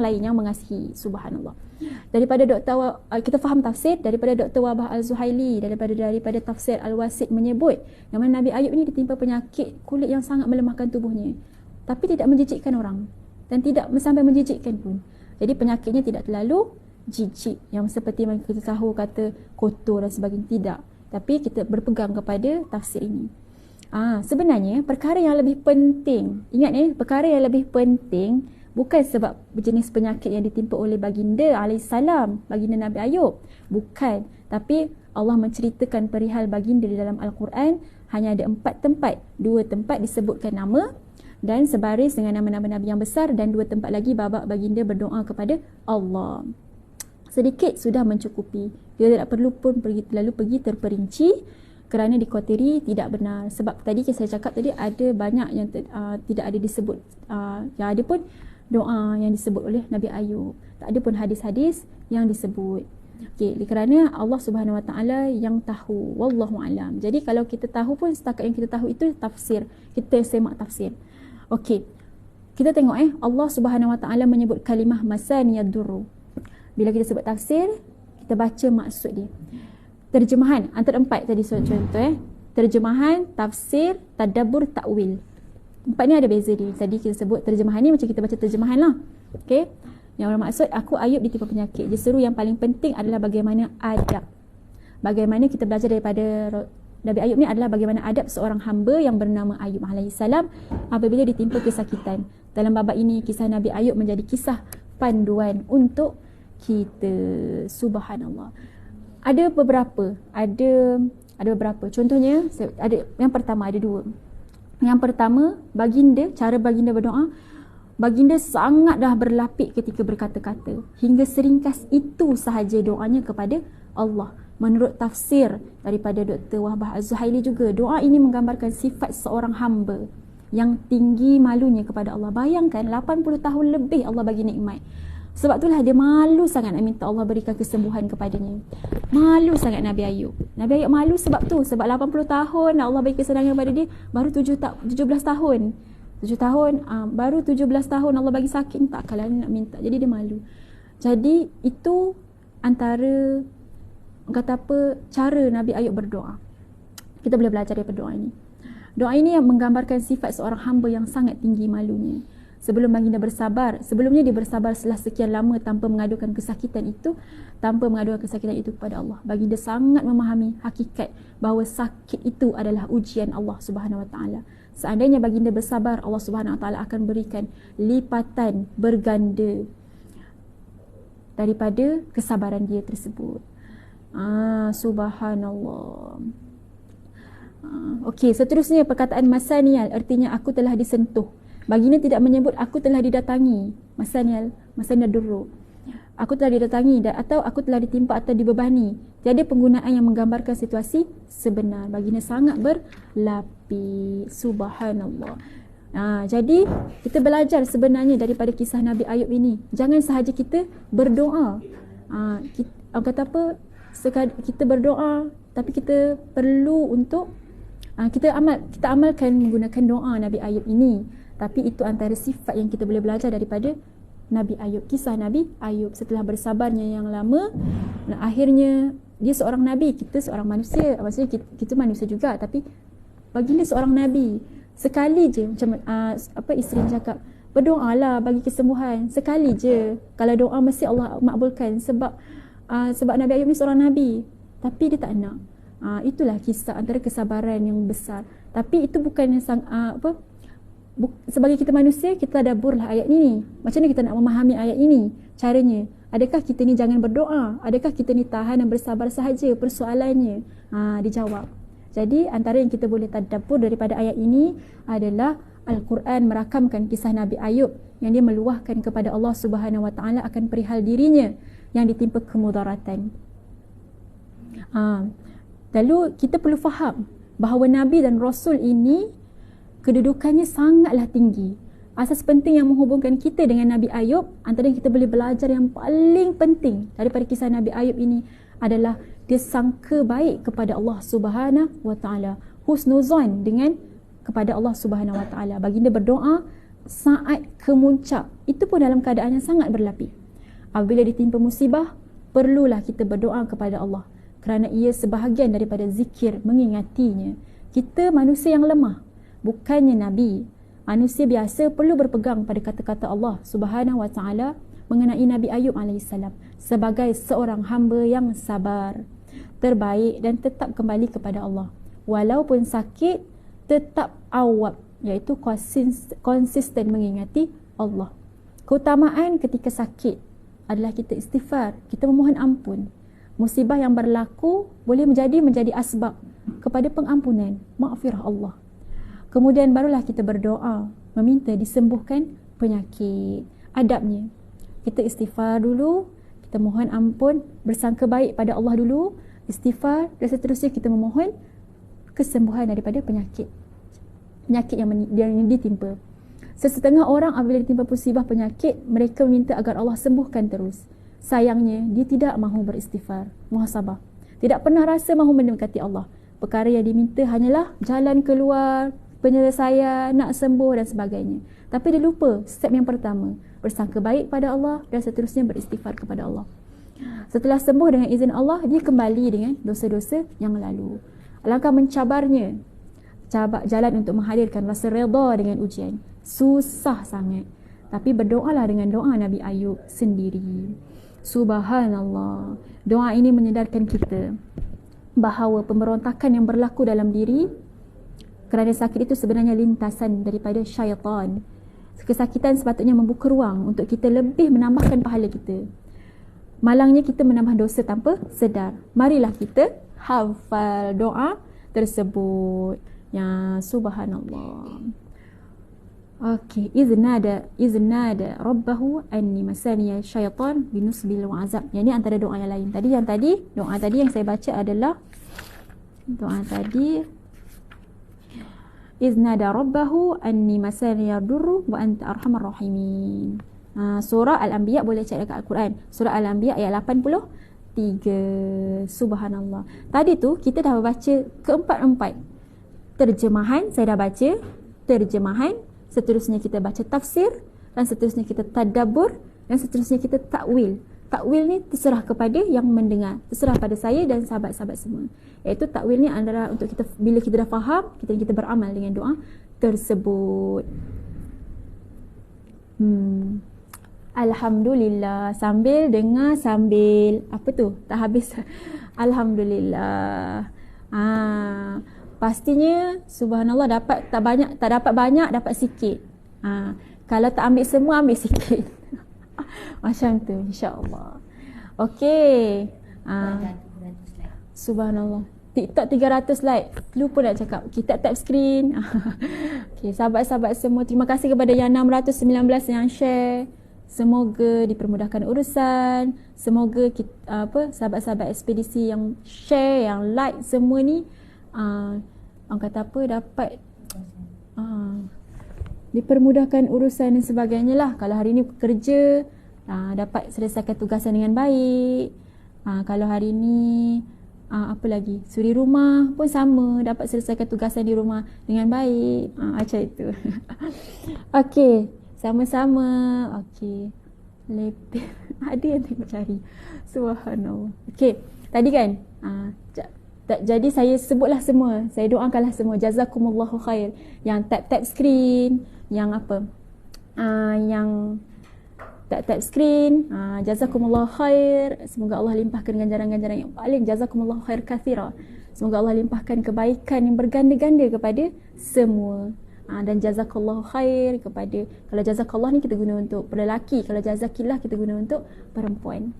lain yang mengasihi. Subhanallah. Daripada kita faham tafsir daripada Dr. Wahbah Az-Zuhaili daripada tafsir Al-Wasit menyebut yang mana Nabi Ayub ini ditimpa penyakit kulit yang sangat melemahkan tubuhnya, tapi tidak menjijikkan orang dan tidak sampai menjijikkan pun. Jadi penyakitnya tidak terlalu jijik yang seperti yang kita tahu kata kotor dan sebagainya, tidak. Tapi kita berpegang kepada tafsir ini. Sebenarnya perkara yang lebih penting, ingat perkara yang lebih penting bukan sebab berjenis penyakit yang ditimpa oleh baginda alaihissalam, baginda Nabi Ayub, bukan. Tapi Allah menceritakan perihal baginda di dalam Al-Quran hanya ada 4 tempat. 2 tempat disebutkan nama dan sebaris dengan nama-nama Nabi yang besar, dan 2 tempat lagi babak baginda berdoa kepada Allah. Sedikit sudah mencukupi. Dia tidak perlu pun pergi terperinci kerana dikotiri tidak benar. Sebab tadi saya cakap tadi ada banyak yang tidak ada disebut. Yang ada pun doa yang disebut oleh Nabi Ayub. Tak ada pun hadis-hadis yang disebut. Okey, kerana Allah Subhanahu Wa Taala yang tahu. Wallahu alam. Jadi kalau kita tahu pun setakat yang kita tahu itu tafsir. Kita semak tafsir. Okey. Kita tengok Allah Subhanahu Wa Taala menyebut kalimah masaniyad durru. Bila kita sebut tafsir, kita baca maksud dia. Terjemahan antara 4 tadi contoh terjemahan, tafsir, tadabbur, takwil. 4 ni ada beza dia. Tadi kita sebut terjemahan ni macam kita baca terjemahan lah. Okey. Yang bermaksud aku Ayub ditimpa penyakit. Justeru yang paling penting adalah bagaimana adab. Bagaimana kita belajar daripada Nabi Ayub ni adalah bagaimana adab seorang hamba yang bernama Ayub alaihissalam apabila ditimpa kesakitan. Dalam babak ini kisah Nabi Ayub menjadi kisah panduan untuk kita. Subhanallah. Ada beberapa. Contohnya yang pertama ada 2. Yang pertama, cara baginda berdoa. Baginda sangat dah berlapik ketika berkata-kata. Hingga seringkas itu sahaja doanya kepada Allah. Menurut tafsir daripada Dr. Wahbah Az-Zuhaili juga, doa ini menggambarkan sifat seorang hamba yang tinggi malunya kepada Allah. Bayangkan 80 tahun lebih Allah bagi nikmat. Sebab itulah dia malu sangat nak minta Allah berikan kesembuhan kepadanya. Malu sangat Nabi Ayub. Nabi Ayub malu sebab tu. Sebab 80 tahun Allah beri kesenangan kepada dia. Baru 17 tahun. 7 tahun, baru 17 tahun Allah bagi sakit. Tak kalah nak minta. Jadi dia malu. Jadi itu antara cara Nabi Ayub berdoa. Kita boleh belajar daripada doa ini. Doa ini yang menggambarkan sifat seorang hamba yang sangat tinggi malunya. Sebelumnya dia bersabar setelah sekian lama tanpa mengadukan kesakitan itu kepada Allah. Baginda sangat memahami hakikat bahawa sakit itu adalah ujian Allah Subhanahu Wa Taala. Seandainya baginda bersabar, Allah Subhanahu Wa Taala akan berikan lipatan berganda daripada kesabaran dia tersebut. Subhanallah. Okey, seterusnya perkataan masanial artinya aku telah disentuh. Baginda tidak menyebut aku telah didatangi. Masanial durru. Aku telah didatangi atau aku telah ditimpa atau dibebani. Tiada penggunaan yang menggambarkan situasi sebenar. Baginda sangat berlapis. Subhanallah. Jadi kita belajar sebenarnya daripada kisah Nabi Ayub ini. Jangan sahaja kita berdoa. Kata apa? Kita berdoa, tapi kita perlu untuk kita amalkan menggunakan doa Nabi Ayub ini. Tapi itu antara sifat yang kita boleh belajar daripada Nabi Ayub. Kisah Nabi Ayub setelah bersabarnya yang lama, akhirnya dia seorang Nabi, kita seorang manusia. Maksudnya kita manusia juga, tapi baginda seorang Nabi. Sekali je macam isteri cakap, berdoalah bagi kesembuhan. Sekali je. Kalau doa mesti Allah makbulkan sebab Nabi Ayub ni seorang Nabi. Tapi dia tak nak. Itulah kisah antara kesabaran yang besar. Tapi itu bukan sebagai kita manusia, kita tadaburlah ayat ini. Macam mana kita nak memahami ayat ini? Caranya, adakah kita ni jangan berdoa? Adakah kita ni tahan dan bersabar sahaja? Persoalannya dijawab. Jadi antara yang kita boleh tadabbur daripada ayat ini adalah Al-Quran merakamkan kisah Nabi Ayub yang dia meluahkan kepada Allah Subhanahu Wa Taala akan perihal dirinya yang ditimpa kemudaratan. Lalu kita perlu faham bahawa Nabi dan Rasul ini kedudukannya sangatlah tinggi. Asas penting yang menghubungkan kita dengan Nabi Ayub, antara yang kita boleh belajar yang paling penting daripada kisah Nabi Ayub ini adalah dia sangka baik kepada Allah Subhanahu Wa Taala. Husnuzan dengan kepada Allah Subhanahu Wa Taala. Baginda berdoa saat kemuncak. Itu pun dalam keadaan yang sangat berlapis. Apabila ditimpa musibah, perlulah kita berdoa kepada Allah kerana ia sebahagian daripada zikir mengingatinya. Kita manusia yang lemah, bukannya Nabi. Manusia biasa perlu berpegang pada kata-kata Allah Subhanahu Wa Taala mengenai Nabi Ayub AS sebagai seorang hamba yang sabar, terbaik dan tetap kembali kepada Allah. Walaupun sakit, tetap awab, iaitu konsisten mengingati Allah. Keutamaan ketika sakit adalah kita istighfar, kita memohon ampun. Musibah yang berlaku boleh menjadi asbab kepada pengampunan, maghfirah Allah. Kemudian barulah kita berdoa, meminta disembuhkan penyakit. Adabnya, kita istighfar dulu, kita mohon ampun, bersangka baik pada Allah dulu, istighfar, dan seterusnya kita memohon kesembuhan daripada penyakit yang ditimpa. Sesetengah orang apabila ditimpa musibah penyakit, mereka meminta agar Allah sembuhkan terus. Sayangnya, dia tidak mahu beristighfar, muhasabah. Tidak pernah rasa mahu mendekati Allah. Perkara yang diminta hanyalah jalan keluar, penyelesaian, nak sembuh dan sebagainya. Tapi dia lupa step yang pertama, bersangka baik pada Allah dan seterusnya beristighfar kepada Allah. Setelah sembuh dengan izin Allah, dia kembali dengan dosa-dosa yang lalu. Alangkah mencabarnya jalan untuk menghadirkan rasa redha dengan ujian. Susah sangat. Tapi berdoalah dengan doa Nabi Ayub sendiri. Subhanallah. Doa ini menyedarkan kita bahawa pemberontakan yang berlaku dalam diri kerana sakit itu sebenarnya lintasan daripada syaitan. Kesakitan sepatutnya membuka ruang untuk kita lebih menambahkan pahala kita. Malangnya kita menambah dosa tanpa sedar. Marilah kita hafal doa tersebut. Ya subhanallah. Okey, iznada rabbahu anni masaniya syaitan binusbil wa azab. Yang ini antara doa yang lain. Doa tadi yang saya baca adalah doa tadi, iznada rabbahu anni masaniya durru wa anta arhamar rahimin. Surah Al-Anbiya, boleh cek dekat Al-Quran. Surah Al-Anbiya ayat 83. Subhanallah. Tadi tu kita dah baca keempat-empat. Terjemahan saya dah baca, terjemahan, seterusnya kita baca tafsir, dan seterusnya kita tadabbur, dan seterusnya kita takwil. Takwil ni terserah kepada yang mendengar, terserah pada saya dan sahabat-sahabat semua. Iaitu takwil ni adalah untuk kita, bila kita dah faham, kita beramal dengan doa tersebut. Alhamdulillah. Sambil dengar, sambil apa tu? Tak habis. Alhamdulillah. Pastinya subhanallah dapat tak dapat banyak, dapat sikit. Kalau tak ambil semua, ambil sikit. Macam tu, insya-Allah. Okey. Subhanallah. TikTok 300 like. Lupa nak cakap. Kita tap screen. Okay, sahabat-sahabat semua, terima kasih kepada yang 619 yang share. Semoga dipermudahkan urusan. Semoga kita, sahabat-sahabat ekspedisi yang share, yang like semua ni, orang kata apa, dapat dipermudahkan urusan dan sebagainya lah. Kalau hari ni kerja, dapat selesaikan tugasan dengan baik. Kalau hari ni apa lagi, suri rumah pun sama, dapat selesaikan tugasan di rumah dengan baik. Macam itu. Okey, sama-sama. Okey, lebih ada yang tengok cari. Subhanallah. Okey, tadi kan jadi saya sebutlah semua, saya doakanlah semua, jazakumullahu khair. Yang tap screen, yang apa, yang tap screen, jazakumullahu khair. Semoga Allah limpahkan ganjaran-ganjaran yang paling, jazakumullahu khair kathira. Semoga Allah limpahkan kebaikan yang berganda-ganda kepada semua. Dan jazakallahu khair kepada, kalau jazakallah ni kita guna untuk lelaki, kalau jazakillah kita guna untuk perempuan.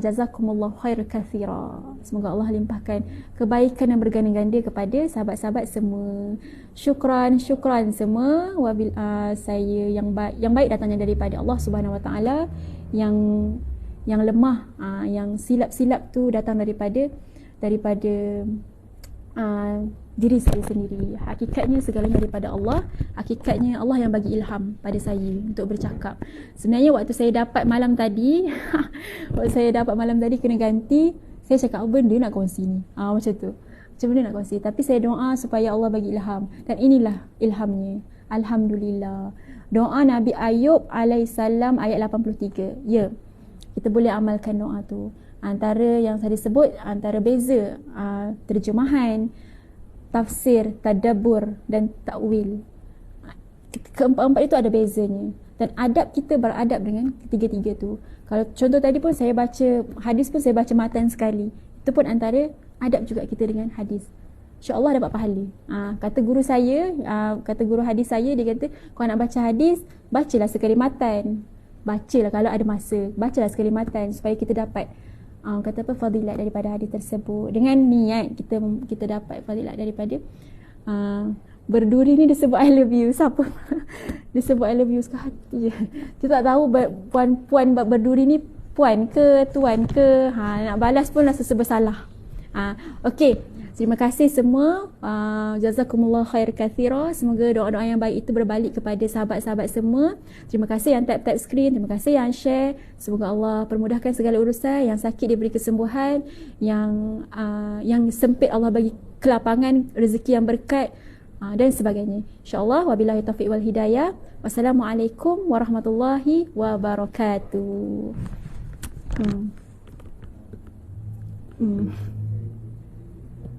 Jazakumullahu khair kathira. Semoga Allah limpahkan kebaikan yang berganda-ganda kepada sahabat-sahabat semua. Syukran semua. Saya yang baik datangnya daripada Allah Subhanahu Wa Taala. Yang lemah, yang silap-silap tu datang daripada diri saya sendiri. Hakikatnya segalanya daripada Allah. Hakikatnya Allah yang bagi ilham pada saya untuk bercakap. Sebenarnya waktu saya dapat malam tadi kena ganti, saya cakap apa benda nak kongsi ni, macam tu, macam mana nak kongsi. Tapi saya doa supaya Allah bagi ilham, dan inilah ilhamnya. Alhamdulillah. Doa Nabi Ayub alaihissalam ayat 83. Ya, kita boleh amalkan doa tu. Antara yang saya sebut, antara beza terjemahan, tafsir, tadabbur dan takwil. Keempat-empat itu ada bezanya. Dan adab kita beradab dengan ketiga-tiga tu. Kalau contoh tadi pun saya baca hadis pun, saya baca matan sekali. Itu pun antara adab juga kita dengan hadis. InsyaAllah dapat pahala. Kata guru saya, kata guru hadis saya, dia kata, kalau nak baca hadis, bacalah sekali matan. Bacalah kalau ada masa. Bacalah sekali matan supaya kita dapat kata apa, fadilat daripada hadis tersebut. Dengan niat kita dapat fadilat daripada berduri ni. Disebut I love you. Siapa disebut I love you suka hati je. Kita tak tahu puan berduri ni puan ke tuan ke. Nak balas pun rasa bersalah. Okey, terima kasih semua. Jazakumullah khair kathira. Semoga doa-doa yang baik itu berbalik kepada sahabat-sahabat semua. Terima kasih yang tap screen, terima kasih yang share. Semoga Allah permudahkan segala urusan. Yang sakit diberi kesembuhan, yang sempit Allah bagi kelapangan, rezeki yang berkat, dan sebagainya. InsyaAllah. Wabillahi taufiq wal hidayah. Wassalamualaikum warahmatullahi wabarakatuh.